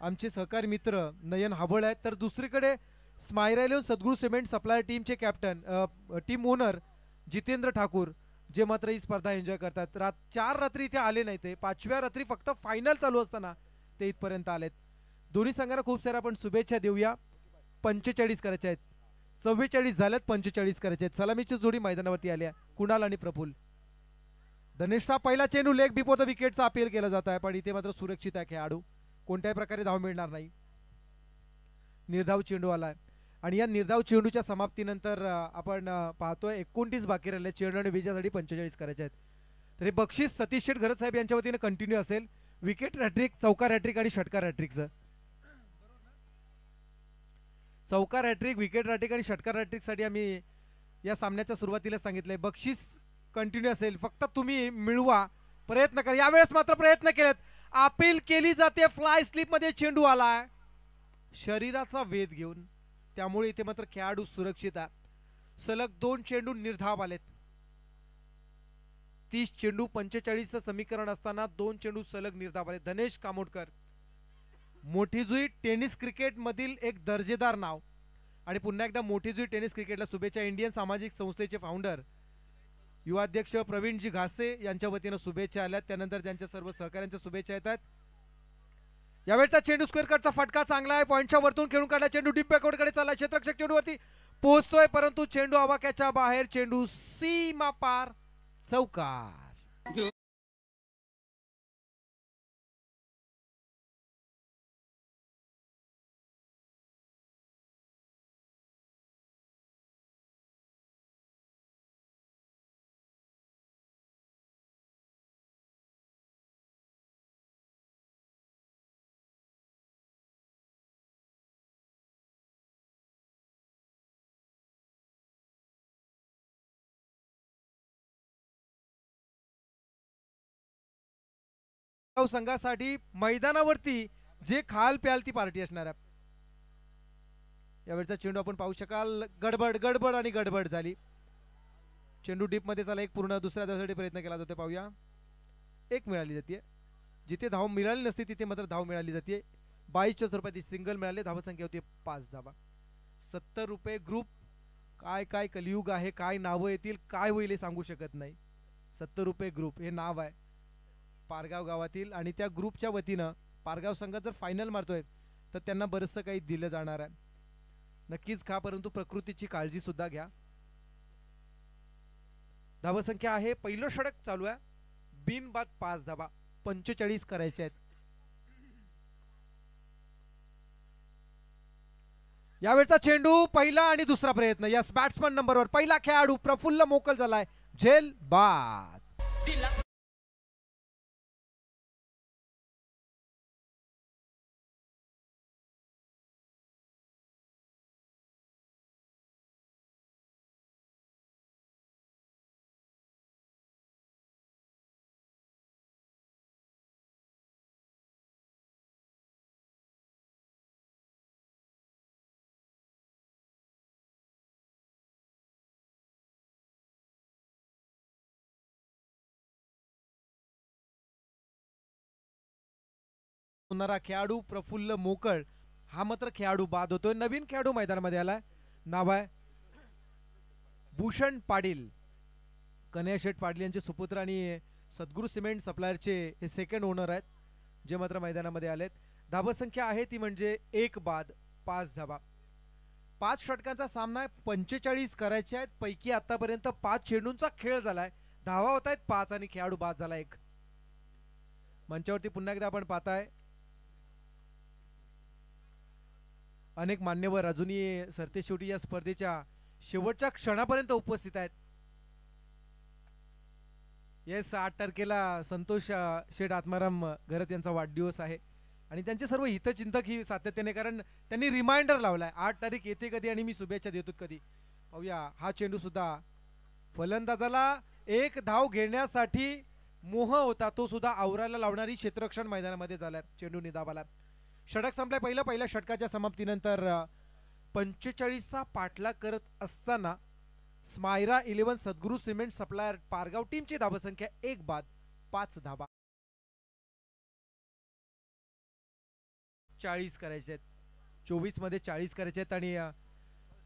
आमचे सहकारी मित्र नयन हाबळ आहेत, तर दुसरीकडे स्मायरा 11 सद्गुरू सिमेंट सप्लायर टीमचे captain team owner Jitendra Thakur, जे मात्र ही स्पर्धा एन्जॉय करतात. 4 रात्री इथे आले नाही, ते 5व्या रात्री फक्त फायनल चालू असताना ते इथपर्यंत आलेत. दोन्ही संघांना खूप साऱ्या आपण शुभेच्छा देऊया. 45 करायचे आहेत, 44 झाल्यात, 45 करायचे आहेत. सलामीची जोडी मैदानावरती आल्या कुणाल आणि प्रफुल्ल. धनेशचा पहिला चेंडू लेग बिफोर द विकेटचा अपील केला जात आहे, पण इथे मात्र सुरक्षित आहे खेळाडू, कोणत्याही प्रकारे धाव मिळणार नाही. निर्धाव चेंडू आलाय आणि या निर्धाव चेंडूच्या समाप्तीनंतर आपण पाहतोय 29 बाकी राहिले. चेंडू आणि विजयासाठी 45 करायचे आहेत. तर हे बक्षीस सतीश शेठ घरत साहेब यांच्या वतीने कंटिन्यू असेल. विकेट हॅट्रिक, चौकार हॅट्रिक आणि षटकार हॅट्रिकचं. चौकार हॅट्रिक, विकेट हॅट्रिक आणि षटकार हॅट्रिक साठी आम्ही या सामन्याच्या सुरुवातीला सांगितलंय बक्षीस कंटिन्यू असेल, फक्त तुम्ही मिळवा, प्रयत्न करा. यावेळेस मात्र प्रयत्न केलेत, अपील केली जाते. फ्लाय स्लिप मध्ये चेंडू आलाय शरीराचा वेध घेऊन, त्यामुळे इथे मात्र खेळाडू सुरक्षित आहे. सलग 2 चेंडू निर्धाव आलेत. 30 चेंडू 45चं समीकरण असताना 2 चेंडू सलग निर्धाव आले. धनेश कामोडकर, मोठी जुई टेनिस क्रिकेट मधील एक दर्जेदार नाव, आणि पुन्हा एकदा मोठी जुई टेनिस क्रिकेटला शुभेच्छा. इंडियन सामाजिक संस्थेचे फाउंडर युवाध्यक्ष प्रवीणजी घासे यांच्या वतीने शुभेच्छा आल्यात. त्यानंतर त्यांच्या सर्व सहकाऱ्यांच्या शुभेच्छा येतात. यावेळचा चेंडू स्क्वेअर कटचा फटका चांगला आहे. पॉइंटच्या वरतून खेळून काढला चेंडू डीप बॅकवर्डकडे चालला. क्षेत्ररक्षक चेंडूवरती पोहोचतोय, परंतु चेंडू आवाक्याच्या बाहेर. चेंडू सीमा पार, चौकार. संघासाठी मैदानावरती जे खाल प्याल ती पार्टी असणार आहे. यावेळचा चेंडू आपण पाहू शकाल, गडबड गडबड आणि गडबड झाली. चेंडू डीप मध्ये चाला, एक पूर्ण दुसऱ्या धावासाठी प्रयत्न केला जातो. पाहूया, एक मिळाली जाते. जिथे धाव मिळाली नसती तिथे मात्र धाव मिळाली जाते. 22च्या स्वरूपात सिंगल मिळाले. धावसंख्या होती 5 धावा. 70 रुपये ग्रुप. काय काय कलियुग आहे, काय नावं येतील, काय होईल हे सांगू शकत नाही. 70 रुपये ग्रुप हे नाव आहे पारगाव गावातील, आणि त्या ग्रुपच्या वतीनं पारगाव संघ जर फायनल मारतोय तर त्यांना बरंचसं काही दिलं जाणार आहे. नक्कीच खा, परंतु प्रकृतीची काळजी सुद्धा घ्या. धावसंख्या आहे, पहिलं षटक चालू आहे. बिनबाद 5 धावा, 45 करायचे आहेत. यावेळचा चेंडू, पहिला आणि दुसरा प्रयत्न. यस, बॅट्समन नंबरवर पहिला खेळाडू प्रफुल्ल मोकल झालाय. झेल बाद. खेळाडू प्रफुल्ल मोकळ हा मात्र खेळाडू बाद होतोय. नवीन खेळाडू मैदानामध्ये आलाय. नाव आहे भूषण पाटील. कन्हैया शेठ पाटील यांचे सुपुत्र आणि सद्गुरू सिमेंट सप्लायरचे हे सेकंड ओनर आहेत, जे मात्र मैदानामध्ये आलेत. धावसंख्या आहे ती म्हणजे 1 बाद 5 धावा. 5 षटकांचा सामना, 45 करायचे आहेत. पैकी आतापर्यंत 5 चेंडूंचा खेळ झालाय. धावा होत आहेत 5 आणि खेळाडू बाद झाला 1. मंचावरती पुन्हा एकदा आपण पाहताय अनेक मान्यवर अजूनही सरतेशेवटी या स्पर्धेच्या शेवटच्या क्षणापर्यंत उपस्थित आहेत. येस, 8 तारखेला संतोष शेठ आत्माराम घरत यांचा वाढदिवस आहे आणि त्यांचे सर्व हितचिंतक ही सातत्याने, कारण त्यांनी रिमाइंडर लावलाय 8 तारीख येते कधी आणि मी शुभेच्छा देतो कधी. पाहूया, हा चेंडू सुद्धा फलंदाजाला 1 धाव घेण्यासाठी मोह होता, तो सुद्धा आवरायला लावणारी क्षेत्ररक्षण मैदानामध्ये झालाय. चेंडू निदाबाला. षटक संपलाय. पहिल्या षटकाच्या समाप्तीनंतर 45चा पाठलाग करत असताना स्मायरा 11 सद्गुरू सिमेंट सप्लायर पारगाव टीमची धावसंख्या 1 बाद 5 धावा. 40 करायचे आहेत. 24 मध्ये 40 करायचे आहेत आणि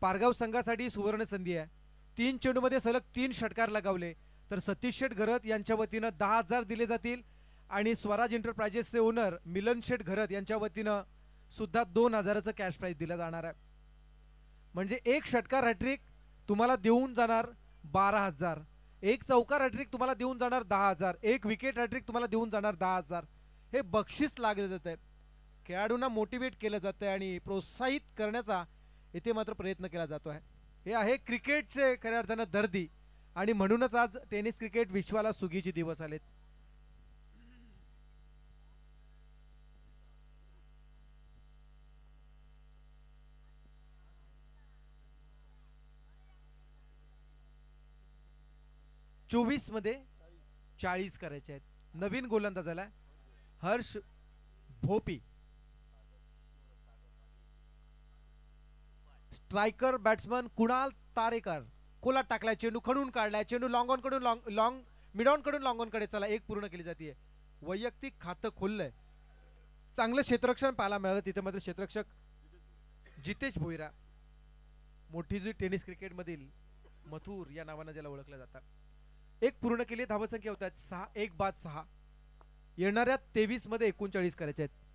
पारगाव संघासाठी सुवर्ण संधी आहे. 3 चेंडूमध्ये सलग 3 षटकार लगावले तर सतीश शेठ घरत यांच्या वतीनं 10,000 दिले जातील आणि स्वराज एंटरप्राइजेसचे ओनर मिलन शेठ घरत यांच्या वतीनं सुद्धा 2,000चं कॅश प्राइज दिलं जाणार आहे. म्हणजे 1 षटकार हॅट्रिक तुम्हाला देऊन जाणार 12,000, 1 चौकार हॅट्रिक तुम्हाला देऊन जाणार 10,000, 1 विकेट हॅट्रिक तुम्हाला देऊन जाणार 10,000. हे बक्षीस लागले जात आहे. खेळाडूंना मोटिवेट केलं जात आहे आणि प्रोत्साहित करण्याचा इथे मात्र प्रयत्न केला जातो आहे. हे आहे क्रिकेटचे खऱ्या अर्थानं दर्दी आणि म्हणूनच आज टेनिस क्रिकेट विश्वाला सुगीचे दिवस आलेत. चोवीस मध्ये 40 करायचे आहेत. नवीन गोलंदाज आला Harsh Bhopi. Striker batsman Kunal Tarekar. Cola टाकलाय, चेंडू खडून काढलाय, चेंडू लॉंग ऑन कडून लॉंग मिड ऑन कडून लॉंग ऑन कडे चला 1 पूर्ण केली जाते. वैयक्तिक खातं खोललंय. चांगलं क्षेत्ररक्षण पाहायला मिळालं तिथे मात्र क्षेत्ररक्षक जितेश भोईरा, मोठी जी टेनिस क्रिकेट मधील मथुर या नावाने ज्याला ओळखलं जातं. 1 पूर्ण केली. धावसंख्या होतात 6, 1 बाद 6. येणाऱ्या 23 मध्ये 39 करायचे आहेत.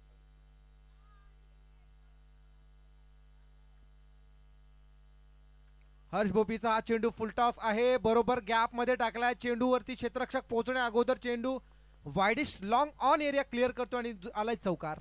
हर्ष भोपीचा हा चेंडू फुलटॉस आहे, बरोबर गॅप मध्ये टाकलाय. चेंडूवरती क्षेत्ररक्षक पोहोचण्या अगोदर चेंडू widish long on area clear करतो आणि आलाय चौकार.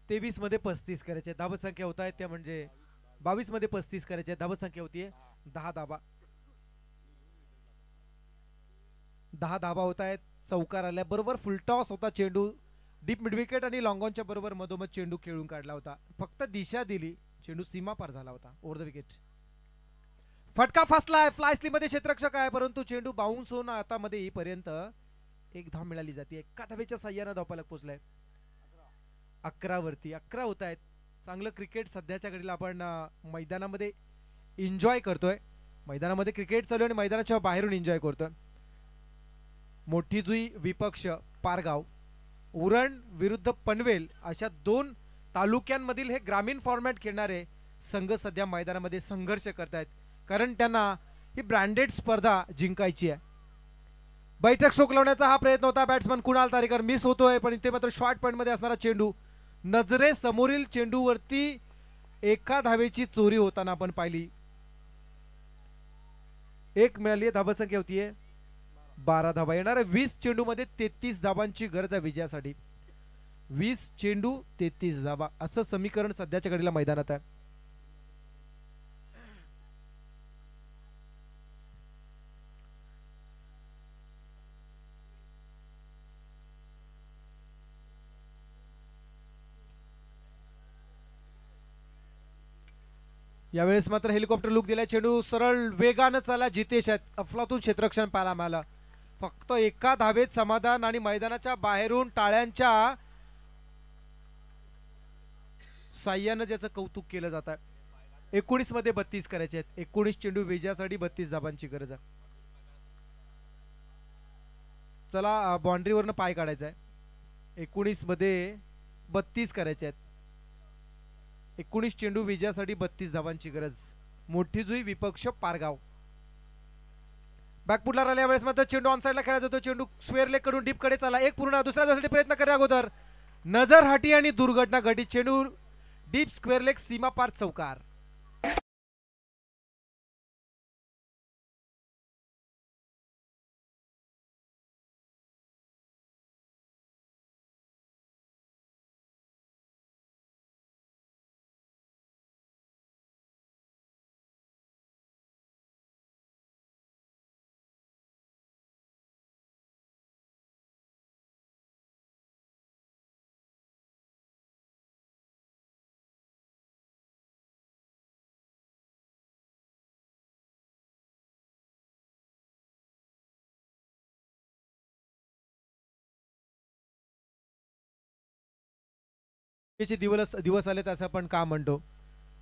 तेवीस मध्ये 35 करायचे. धावसंख्या होत आहे त्या म्हणजे 22 मध्ये 35 करायचे. धावसंख्या होतीये 10 धावा. 10 धावा होत आहेत. चौकार आल्या बरोबर फुलटॉस होता चेंडू डीप मिड विकेट आणि लॉंगॉनच्या बरोबर मधोमध चेंडू खेळून काढला होता. फक्त दिशा दिली, चेंडू सीमा पार झाला होता. Over the wicket. फटका फसलाय. फ्लाय स्लीप मध्ये क्षेत्ररक्षक आहे, परंतु चेंडू बाउन्स होऊन हातामध्ये येईपर्यंत एक धाव मिळाली जाते. एका धावेच्या साह्याने धावफलक पोहोचलाय. 11 वरती 11 होत आहेत. चांगलं क्रिकेट सध्याच्या घडीला आपण मैदानामध्ये एन्जॉय करतोय. मैदानामध्ये क्रिकेट चालू आणि मैदानाच्या बाहेरून एन्जॉय करतोय. मोठी जुई विपक्ष पारगाव, उरण विरुद्ध पनवेल अशा 2 तालुक्यांमधील हे ग्रामीण फॉर्मॅट खेळणारे संघ सध्या मैदानामध्ये संघर्ष करतायत, कारण त्यांना ही ब्रँडेड स्पर्धा जिंकायची आहे. बैठक शोकलवण्याचा हा प्रयत्न होता. बॅट्समन कुणाल तारेकर मिस होतोय, पण इथे मात्र शॉर्ट पॉइंट मध्ये असणारा चेंडू नजरे समोरील चेंडूवरती एका धावेची चोरी होताना आपण पाहिली. एक मिळाली. धावसंख्या होतीये 12 धावा. येणार 20 चेंडू मध्ये 33 धावांची गरज आहे विजयासाठी. 20 चेंडू 33 धावा असं समीकरण सध्याच्या घडीला मैदानात आहे. यावेळेस मात्र हेलिकॉप्टर लुक दिलाय. चेंडू सरळ वेगानं चाला. जितेश आहेत. अफलातून क्षेत्ररक्षण पाहायला मिळालं. फक्त एका धावेत समाधान आणि मैदानाच्या बाहेरून टाळ्यांच्या साह्यानं ज्याचं कौतुक केलं जात आहे. 19 मध्ये 32 करायचे आहेत. 19 चेंडू विजयासाठी 32 धावांची गरज आहे. चला बाउंड्रीवरनं पाय काढायचा आहे. 19 मध्ये 32 करायचे आहेत. 19 चेंडू विजयासाठी 32 धावांची गरज. मोठी जुई विपक्ष पारगाव. बॅकफुटला राहिल्या वेळेस मात्र चेंडू ऑन साइडला खेळला जातो. चेंडू स्क्वेअर लेग कडून डीप कडे चाला. एक पूर्ण दुसऱ्या धावेसाठी प्रयत्न करण्या अगोदर नजर हाटी आणि दुर्घटना घडली. चेंडू डीप स्क्वेअर लेग सीमा पार चौकार. दिवस आलेत असं आपण का म्हणतो.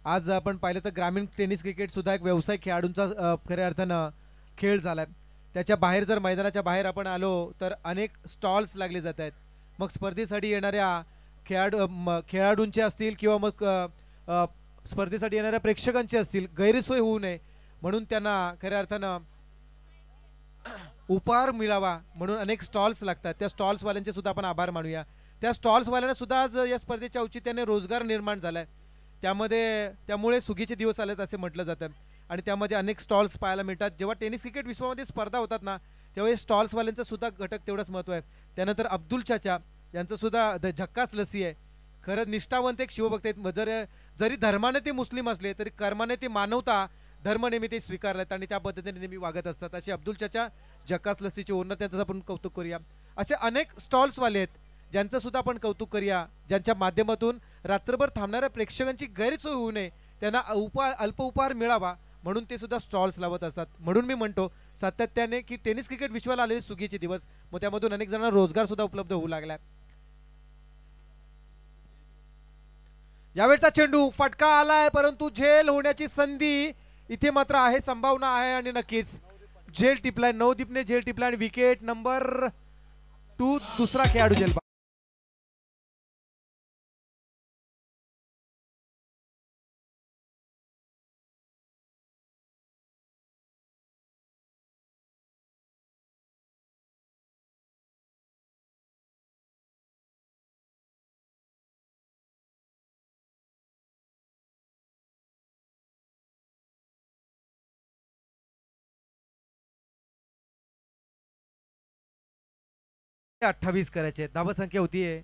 आज आपण पाहिलं तर ग्रामीण टेनिस क्रिकेट सुद्धा एक व्यावसायिक खेळाडूंचा खऱ्या अर्थानं खेळ झालाय. त्याच्या बाहेर जर मैदानाच्या बाहेर आपण आलो तर अनेक स्टॉल्स लागले जात आहेत. मग स्पर्धेसाठी येणाऱ्या खेळाडूंचे असतील किंवा मग स्पर्धेसाठी येणाऱ्या प्रेक्षकांचे असतील, गैरसोय होऊ नये म्हणून त्यांना खऱ्या अर्थानं उपहार मिळावा म्हणून अनेक स्टॉल्स लागतात. त्या स्टॉल्सवाल्यांचे सुद्धा आपण आभार मानूया. त्या स्टॉल्सवाल्यांना सुद्धा आज या स्पर्धेच्या औचित्याने रोजगार निर्माण झालाय. त्यामुळे सुगीचे दिवस आलेत असे म्हटलं जातं आणि त्यामध्ये अनेक स्टॉल्स पाहायला मिळतात. जेव्हा टेनिस क्रिकेट विश्वामध्ये स्पर्धा होतात ना, तेव्हा स्टॉल्सवाल्यांचं सुद्धा घटक तेवढंच महत्व आहे. त्यानंतर अब्दुल चाचा यांचं सुद्धा झक्कास लसी आहे. खरं निष्ठावंत एक शिवभक्त आहेत. जरी धर्माने ते मुस्लिम असले तरी कर्माने ते मानवता धर्म नेहमी ते स्वीकारलेत आणि त्या पद्धतीने नेहमी वागत असतात. असे अब्दुल चाचा झक्कास लसीचे ओनर, त्यांचं आपण कौतुक करूया. असे अनेक स्टॉल्सवाले आहेत ज्यांचं सुद्धा आपण कौतुक करूया, ज्यांच्या माध्यमातून रात्रभर थांबणाऱ्या प्रेक्षकांची गैरसोय होऊ नये, त्यांना अल्प उपहार मिळावा म्हणून ते सुद्धा स्टॉल्स लावत असतात. म्हणून मी म्हणतो सातत्याने की टेनिस क्रिकेट विश्वाला आलेले सुगीचे दिवस, मग त्यामधून अनेक जणांना रोजगार सुद्धा उपलब्ध होऊ लागला. यावेळचा चेंडू फटका आलाय, परंतु झेल होण्याची संधी इथे मात्र आहे, संभावना आहे आणि नक्कीच झेल टिपलाय. नवदीपने झेल टिपलाय आणि विकेट नंबर 2 दुसरा खेळाडू झेल. ते 28 करायचे. धावा संख्या होतीये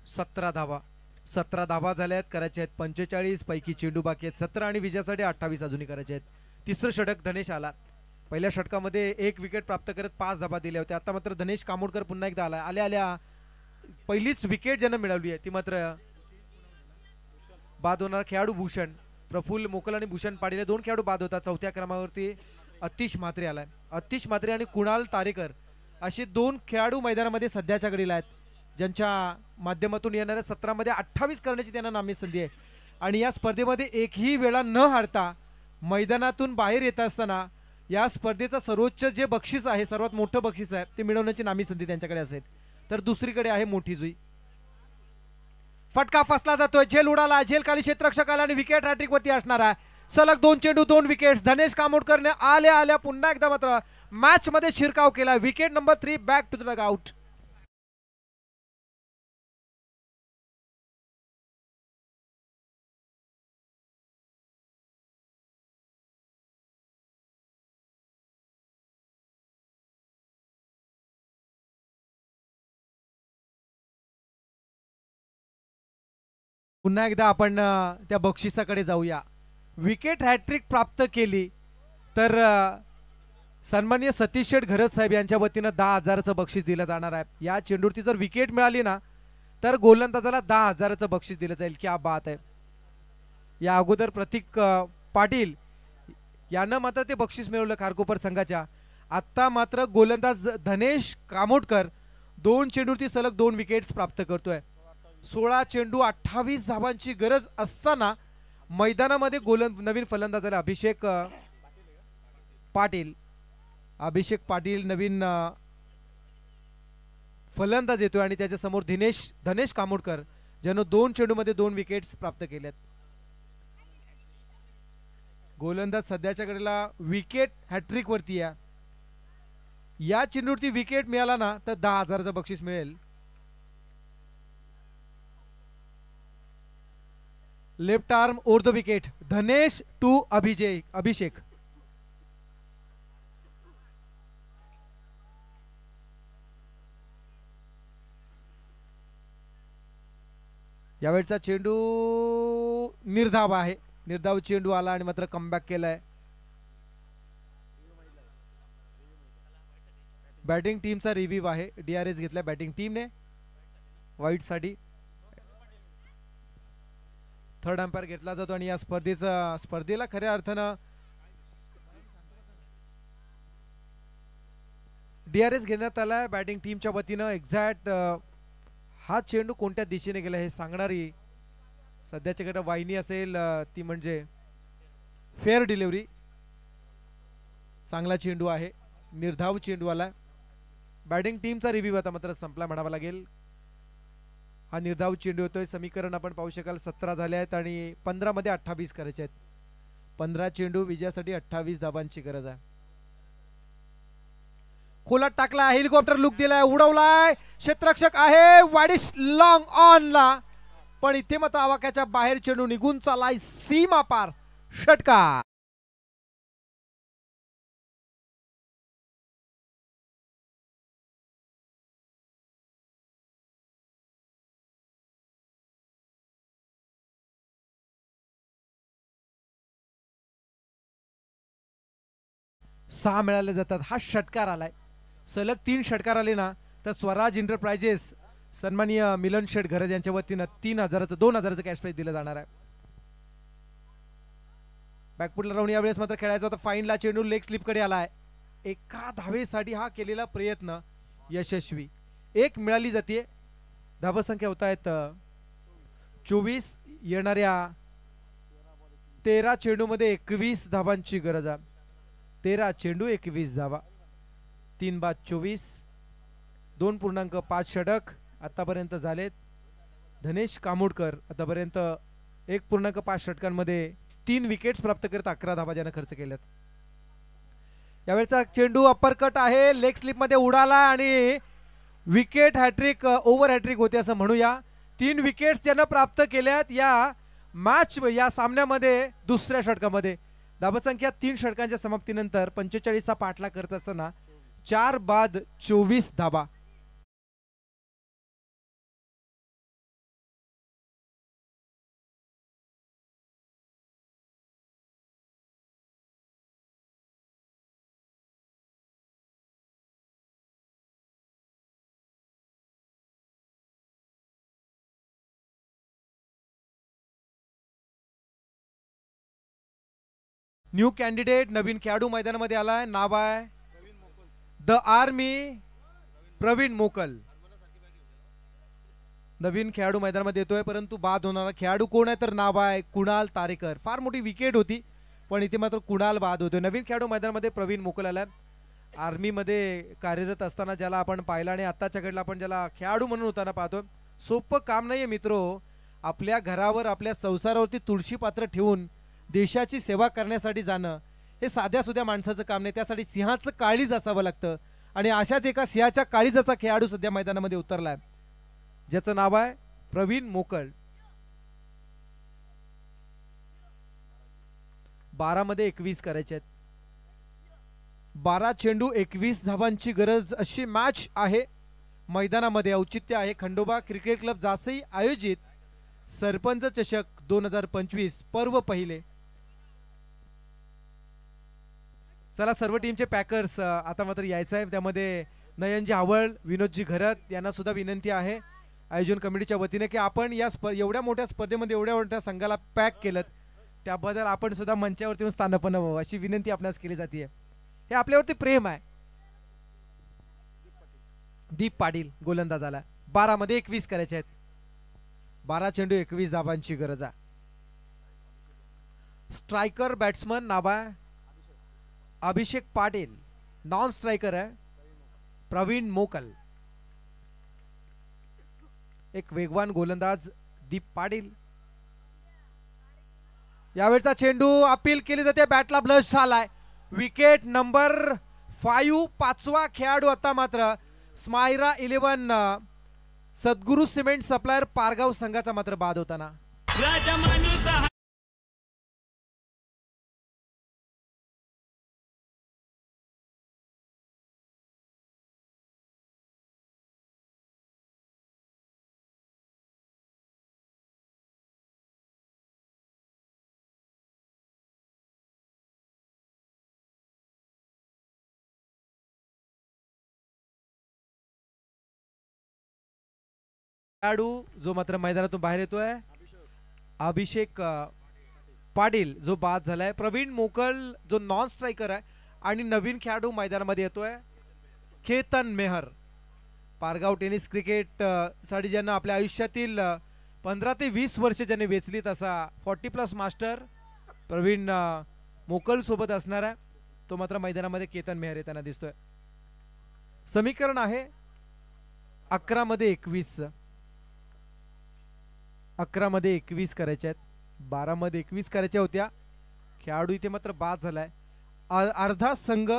17 धावा. 17 धावा झाल्यात, करायचे आहेत 45 पैकी चेंडू बाकी आहेत 17 आणि विजयासाठी 28 अजूनही करायचे आहेत. तिसरं षटक धनेश आला. पहिल्या षटकामध्ये 1 विकेट प्राप्त करत 5 धाबा दिल्या होत्या. आता मात्र धनेश कामोडकर पुन्हा एकदा आला. आल्या पहिलीच विकेट ज्यानं मिळवली आहे ती मात्र बाद होणार खेळाडू भूषण. प्रफुल्ल मोकल आणि भूषण पाटील 2 खेळाडू बाद होता. चौथ्या क्रमांकावरती अतिश म्हात्रे आलाय. अतिश म्हात्रे आणि कुणाल तारेकर असे 2 खेळाडू मैदानामध्ये सध्याच्या घडीला आहेत, ज्यांच्या माध्यमातून येणाऱ्या 17 मध्ये 28 करण्याची त्यांना नामी संधी आहे. आणि या स्पर्धेमध्ये एकही वेळा न हारता मैदानातून बाहेर येत असताना या स्पर्धेचं सर्वोच्च जे बक्षीस आहे, सर्वात मोठं बक्षीस आहे, ते मिळवण्याची नामी संधी त्यांच्याकडे असेल. तर दुसरीकडे आहे मोठी जुई. फटका फसला जातोय, झेल उडाला, झेल खाली क्षेत्ररक्षक आला आणि विकेट हॅट्रिक वरती असणार आहे. सलग 2 चेंडू 2 विकेट्स. धनेश कामोडकरने आल्या पुन्हा एकदा मात्र मॅच मध्ये शिरकाव केला. Wicket number 3 back to the dugout. पुन्हा एकदा आपण त्या बक्षिसाकडे जाऊया. विकेट हॅट्रिक प्राप्त केली तर सन्माननीय सतीश शेठ घरत साहेब यांच्या वतीनं 10,000चं बक्षीस दिलं जाणार आहे. या चेंडूवरती जर विकेट मिळाली ना तर गोलंदाजाला 10,000चं बक्षीस दिलं जाईल. क्या बात आहे. या अगोदर प्रतीक पाटील यानं मात्र ते बक्षीस मिळवलं खारकोपर संघाच्या. आता मात्र गोलंदाज धनेश कामोडकर 2 चेंडूवरती सलग 2 विकेट्स प्राप्त करतोय. 16 चेंडू 28 धावांची गरज असताना मैदानामध्ये नवीन फलंदाजाला अभिषेक पाटील नवीन फलंदाज येतोय आणि त्याच्या समोर धनेश कामोडकर ज्यानं 2 चेंडूमध्ये 2 विकेट्स प्राप्त केल्यात. गोलंदाज सध्याच्या घडीला विकेट हॅट्रिक वरती आहे. या चेंडूवरती विकेट मिळाला ना तर 10,000चं बक्षीस मिळेल. Left arm over the wicket. Dhanesh to Abhishek. यावेळचा चेंडू निर्धाव आहे. निर्धाव चेंडू आला आणि मात्र कमबॅक केलाय. बॅटिंग टीमचा रिव्ह्यू आहे. DRS घेतला बॅटिंग टीमने वाईट साठी. थर्ड अंपायर घेतला जातो आणि या स्पर्धेला खऱ्या अर्थानं DRS घेण्यात आलाय बॅटिंग टीमच्या वतीनं. एक्झॅक्ट हा चेंडू कोणत्या दिशेने गेला हे सांगणारी सध्याच्या कडे वाहिनी असेल ती म्हणजे फेअर डिलिव्हरी. चांगला चेंडू आहे, निर्धाव चेंडू आला. बॅटिंग टीमचा रिव्ह्यू आता मात्र संपला म्हणावा लागेल. हा निर्धाव चेंडू होतोय. समीकरण आपण पाहू शकाल 17 झाले आहेत आणि 15 मध्ये 28 करायचे आहेत. 15 चेंडू विजयासाठी 28 धाबांची गरज आहे. खोलात टाकला, हेलिकॉप्टर लुक दिलाय, उडवलाय, क्षेत्ररक्षक आहे, वाडिश लॉंग ऑन ला, पण इथे मात्र आवाक्याच्या बाहेर चेंडू निघून चालाय सीमा पार. षटकार. सहा मिळाले जातात. हा षटकार आलाय. सलग 3 षटकार आले ना तर स्वराज एंटरप्राइजेस सन्माननीय मिलन शेठ घरत यांच्या वतीनं 2,000चं कॅश प्राइज दिलं जाणार आहे. बॅकफुटला राहून यावेळेस मात्र खेळायचा होता. फाईनला चेंडू लेग स्लिप कडे आलाय. एका धावेसाठी हा केलेला प्रयत्न यशस्वी. 1 मिळाली जाते. धावसंख्या होत आहेत 24. येणाऱ्या 13 चेंडूमध्ये 21 धावांची गरज आहे. 13 चेंडू 21 धावा. 3 बाद 24. 2.5 षटक आतापर्यंत झालेत. धनेश कामोडकर आतापर्यंत 1.5 षटकांमध्ये 3 विकेट्स प्राप्त करत 11 धावा ज्यानं खर्च केल्यात. यावेळचा चेंडू अप्परकट आहे, लेग स्लिप मध्ये उडाला आणि विकेट हॅट्रिक ओव्हर हॅट्रिक होते असं म्हणूया. 3 विकेट्स ज्यानं प्राप्त केल्यात या सामन्यामध्ये दुसऱ्या षटकामध्ये. धावसंख्या 3 षटकांच्या समाप्तीनंतर 45चा पाठलाग करत असताना 4 बाद 24 धावा. न्यू कॅन्डिडेट नवीन खेळाडू मैदानामध्ये आलाय. नाव आहे द आर्मी प्रवीण मोकल. नवीन खेळाडू मैदानामध्ये येतोय, परंतु बाद होणारा खेळाडू कोण आहे तर नाव आहे कुणाल तारेकर. फार मोठी विकेट होती पण इथे मात्र कुणाल बाद होतोय. नवीन खेळाडू मैदानामध्ये प्रवीण मोकल आलाय. आर्मी मध्ये कार्यरत असताना ज्याला आपण पाहिलं आणि आत्ताच्या घडला आपण ज्याला खेळाडू म्हणून होताना पाहतो. सोपं काम नाहीये मित्रो. आपल्या घरावर आपल्या संसारावरती तुळशी पात्र ठेवून देशाची सेवा करण्यासाठी जाणं हे साध्या सुध्या माणसाचं काम नाही. त्यासाठी सिंहाचं काळीज असावं लागतं आणि अशाच एका सिंहाच्या काळीजाचा खेळाडू सध्या मैदानामध्ये उतरलाय, ज्याचं नाव आहे प्रवीण मोकल. 12 मध्ये 21 करायचे आहेत. 12 चेंडू 21 धावांची गरज अशी मॅच आहे मैदानामध्ये. औचित्य आहे खंडोबा क्रिकेट क्लब जासई आयोजित सरपंच चषक 2025 पर्व पहिले. चला सर्व टीमचे पॅकर्स आता मात्र यायचं आहे. त्यामध्ये नयनजी हावळ, विनोदजी घरत यांना सुद्धा विनंती आहे आयोजन कमिटीच्या वतीने की आपण या एवढ्या मोठ्या स्पर्धेमध्ये एवढ्या मोठ्या संघाला पॅक केलं त्याबद्दल आपण सुद्धा मंचावरती स्थानपन्न व्हावं अशी विनंती आपणास केली जाते. हे आपल्यावरती प्रेम आहे. दीप पाटील गोलंदाज आला. 12 मध्ये 21 करायचे आहेत. 12 चेंडू 21 धावांची गरज आहे. स्ट्रायकर बॅट्समन नाव आहे अभिषेक पाटील. नॉन स्ट्रायकर आहे प्रवीण मोकल. एक वेगवान गोलंदाज दीप पाटील. यावेळचा चेंडू अपील केली जाते. बॅटला ब्लश झालाय. Wicket number 5. 5वा खेळाडू आता मात्र स्मायरा 11 सद्गुरू सिमेंट सप्लायर पारगाव संघाचा मात्र बाद होताना. खेळाडू जो मात्र मैदानातून बाहेर येतोय अभिषेक पाटील जो बाद झालाय. प्रवीण मोकल जो नॉन स्ट्रायकर आहे आणि नवीन खेळाडू मैदानामध्ये येतोय केतन मेहर. पारगाव टेनिस क्रिकेट साठी ज्यांना आपल्या आयुष्यातील 15 ते 20 वर्ष ज्यांनी वेचली तसा 40+ मास्टर प्रवीण मोकल सोबत असणार आहे. तो मात्र मैदानामध्ये केतन मेहर येताना दिसतोय. समीकरण आहे 11 मध्ये 21. 11 मध्ये 21 करायचे आहेत. 12 मध्ये 21 करायच्या होत्या. खेळाडू इथे मात्र बाद झालाय. अर्धा संघ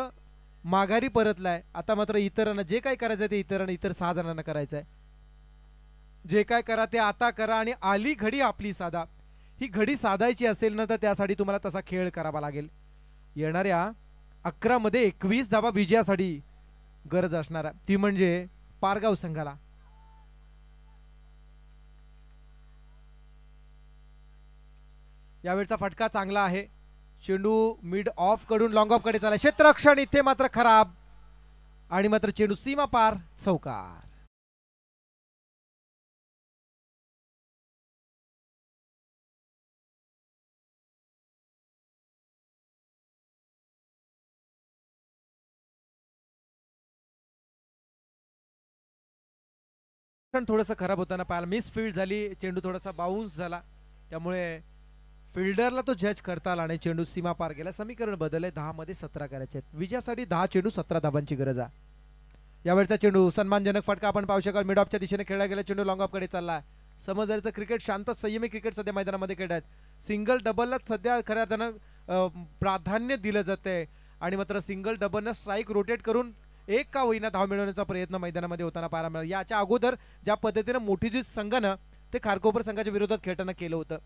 माघारी परतलाय. आता मात्र इतरांना जे काय करायचं ते इतर 6 जणांना करायचं आहे. जे काय करा ते आता करा आणि आली घडी आपली साधा. ही घडी साधायची असेल ना तर त्यासाठी तुम्हाला तसा खेळ करावा लागेल. येणाऱ्या 11 मध्ये 21 धावा विजयासाठी गरज असणार आहे ती म्हणजे पारगाव संघाला. यावेळचा फटका चांगला आहे. चेंडू मिड ऑफ कडून लॉंग ऑफ कडे चालला. क्षेत्ररक्षण इथे मात्र खराब आणि मात्र चेंडू सीमा पार चौकार. थोडस खराब होताना पाहायला मिस फील्ड झाली. चेंडू थोडासा बाउन्स झाला त्यामुळे फिल्डरला तो जज करता आला आणि चेंडू सीमा पार गेला. समीकरण बदलले. 10 मध्ये 17 करायचे आहेत. विजयासाठी 10 चेंडू 17 धावांची गरज आहे. यावेळचा चेंडू सन्मानजनक फटका आपण पाहू शकाल. मिड ऑफच्या दिशेने खेळला गेला. चेंडू लॉंग ऑफ कडे चालला. समजदारीचं क्रिकेट शांत संयमी क्रिकेट सध्या मैदानामध्ये खेळत आहेत. सिंगल डबलला सध्या खऱ्या अर्थानं प्राधान्य दिलं जाते आणि मात्र सिंगल डबलनं स्ट्राईक रोटेट करून एक का होईना धाव मिळवण्याचा प्रयत्न मैदानामध्ये होताना पाहायला मिळाला. याच्या अगोदर ज्या पद्धतीने मोठी जी संघानं ते खारकोपर संघाच्या विरोधात खेळताना केलं होतं.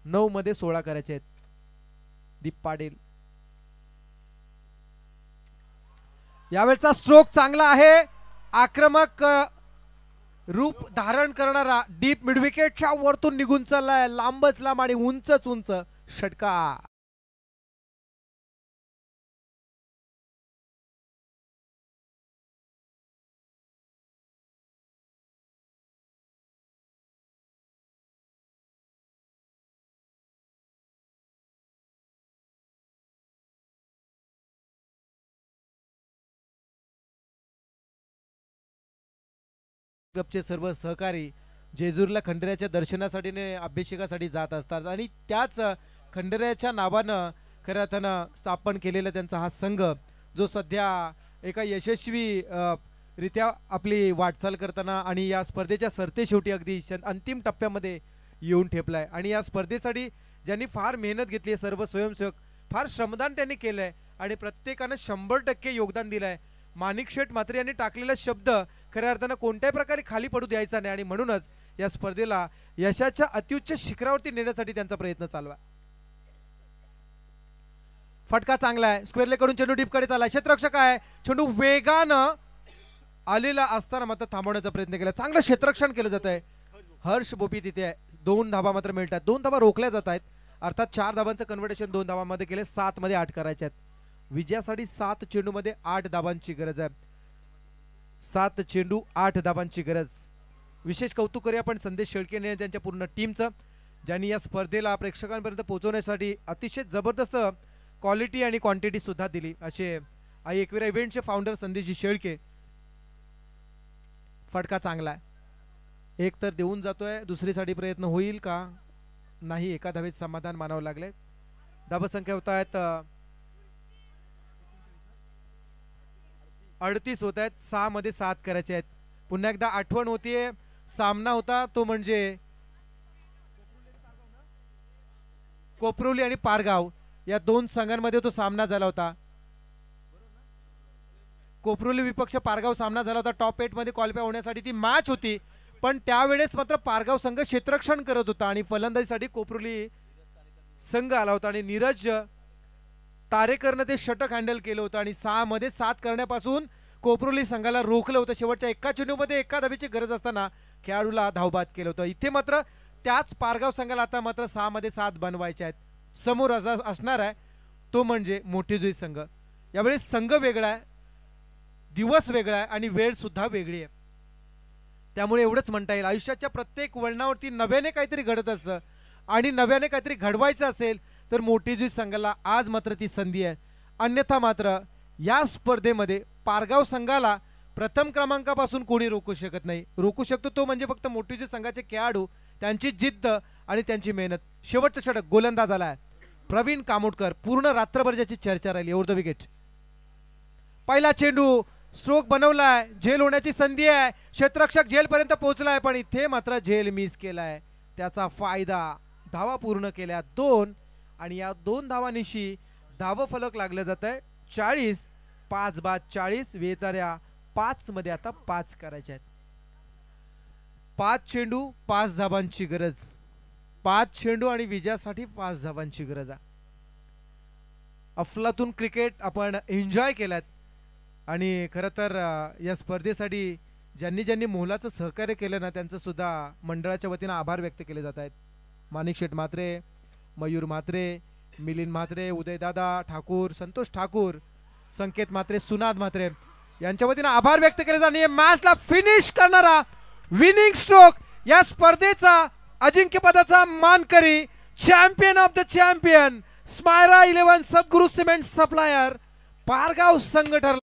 9 मध्ये 16 करायचे आहेत. दीप पाटील. यावेळचा स्ट्रोक चांगला आहे. आक्रमक रूप धारण करणारा डीप मिडविकेटच्या वरतून निघून चाललाय. लांबच लांब आणि उंचच उंच षटकार. क्लबचे सर्व सहकारी जेजूरला खंडेराच्या दर्शनासाठी अभिषेकासाठी जात असतात आणि त्याच खंडेराच्या नावानं खऱ्या अर्थानं स्थापन केलेला त्यांचा हा संघ जो सध्या एका यशस्वी रित्या आपली वाटचाल करताना आणि या स्पर्धेच्या सरतेशेवटी अगदी अंतिम टप्प्यामध्ये येऊन ठेपलाय आणि या स्पर्धेसाठी ज्यांनी फार मेहनत घेतली आहे सर्व स्वयंसेवक फार श्रमदान त्यांनी केलंय आणि प्रत्येकानं 100% योगदान दिलंय. माणिक शेठ म्हात्रे यांनी टाकलेला शब्द खऱ्या अर्थानं कोणत्याही प्रकारे खाली पडू द्यायचा नाही आणि म्हणूनच या स्पर्धेला यशाच्या अत्युच्च शिखरावरती नेण्यासाठी त्यांचा प्रयत्न चालू आहे. फटका चांगला आहे. स्क्वेअर लेगकडून चेंडू डीपकडे चालला. क्षेत्ररक्षक आहे. चेंडू वेगानं आलेला असताना मात्र थांबवण्याचा प्रयत्न केला. चांगलं क्षेत्ररक्षण केलं जात आहे. हर्ष बोपी तिथे आहे. 2 धाबा मात्र मिळतात. 2 धाबा रोखल्या जात आहेत. अर्थात 4 धाबांचं कन्व्हर्टेशन 2 धाबांमध्ये केले. 7 मध्ये 8 करायचे आहेत. विजयासाठी 7 चेंडू मध्ये 8 धाबांची गरज आहे. 7 चेंडू 8 धाबांची गरज. विशेष कौतुक करूया आपण संदेश शेळके त्यांच्या पूर्ण टीमचं ज्यांनी या स्पर्धेला प्रेक्षकांपर्यंत पोहोचवण्यासाठी अतिशय जबरदस्त क्वालिटी आणि क्वांटिटी सुद्धा दिली. असे एकविरा इव्हेंटचे फाउंडर संदेशजी शेळके. फटका चांगला आहे. एक तर देऊन जातोय. दुसरीसाठी प्रयत्न होईल का नाही. एका धावेत समाधान मानावं लागले. धावसंख्या होत आहेत 38 होत आहेत. 6 मध्ये 7 करायचे आहेत. पुन्हा एकदा आठवण होतीये सामना होता तो म्हणजे कोपरोली आणि पारगाव या 2 संघांमध्ये तो सामना झाला होता. कोपरोली विपक्ष पारगाव सामना झाला होता. टॉप 8 मध्ये क्वालिफाय होण्यासाठी ती मॅच होती पण त्यावेळेस मात्र पारगाव संघ क्षेत्ररक्षण करत होता आणि फलंदाजीसाठी कोपरोली संघ आला होता आणि नीरज तारेकरने ते षटक हँडल केलं होतं आणि 6 मध्ये 7 करण्यापासून कोपरोली संघाला रोखलं होतं. शेवटच्या एका चेंडूमध्ये एका धावेची गरज असताना खेळाडूला धावबाद केलं होतं. इथे मात्र त्याच पारगाव संघाला आता मात्र 6 मध्ये 7 बनवायचे आहेत. समोर असणार आहे तो म्हणजे मोठेजुई संघ. यावेळी संघ वेगळा आहे, दिवस वेगळा आहे आणि वेळ सुद्धा वेगळी आहे. त्यामुळे एवढंच म्हणता येईल आयुष्याच्या प्रत्येक वळणावरती नव्याने काहीतरी घडत असतं आणि नव्याने काहीतरी घडवायचं असेल तर मोठेजुई संघाला आज मात्र ती संधी आहे. अन्यथा मात्र या स्पर्धेमध्ये पारगाव संघाला प्रथम क्रमांकापासून कोणी रोखू शकत नाही. रोखू शकतो तो म्हणजे फक्त मोठेजुई संघाचे खेळाडू, त्यांची जिद्द आणि त्यांची मेहनत. शेवटचा षटक गोलंदाज आलाय प्रवीण कामोडकर. पूर्ण रात्रभर ज्याची चर्चा राहिली. Over the wicket. पहिला चेंडू स्ट्रोक बनवलाय. झेल होण्याची संधी आहे. क्षेत्ररक्षक झेल पर्यंत पोहोचलाय पण इथे मात्र झेल मिस केलाय. त्याचा फायदा. धावा पूर्ण केल्या 2 आणि या 2 धावांनिशी धाव फलक लागलं जात आहे 40. 5 बाद 40. वेताऱ्या 5 मध्ये आता 5 करायचे आहेत. 5 चेंडू 5 धाबांची गरज. 5 चेंडू आणि विजयासाठी 5 धाबांची गरज आहे. अफलातून क्रिकेट आपण एन्जॉय केलात आणि खरं तर या स्पर्धेसाठी ज्यांनी ज्यांनी मोलाचं सहकार्य केलं ना त्यांचं सुद्धा मंडळाच्या वतीनं आभार व्यक्त केले जात आहेत. माणिक शेठ म्हात्रे, मयूर म्हात्रे, मिलिंद म्हात्रे, उदयदादा ठाकूर, संतोष ठाकूर, संकेत म्हात्रे, सुनाद म्हात्रे यांच्या वतीनं आभार व्यक्त केले जात. मॅचला फिनिश करणारा विनिंग स्ट्रोक या स्पर्धेचा अजिंक्यपदाचा मानकरी champion of the champion Smayra 11 Sadguru cement supplier Pargaon संघ ठरला.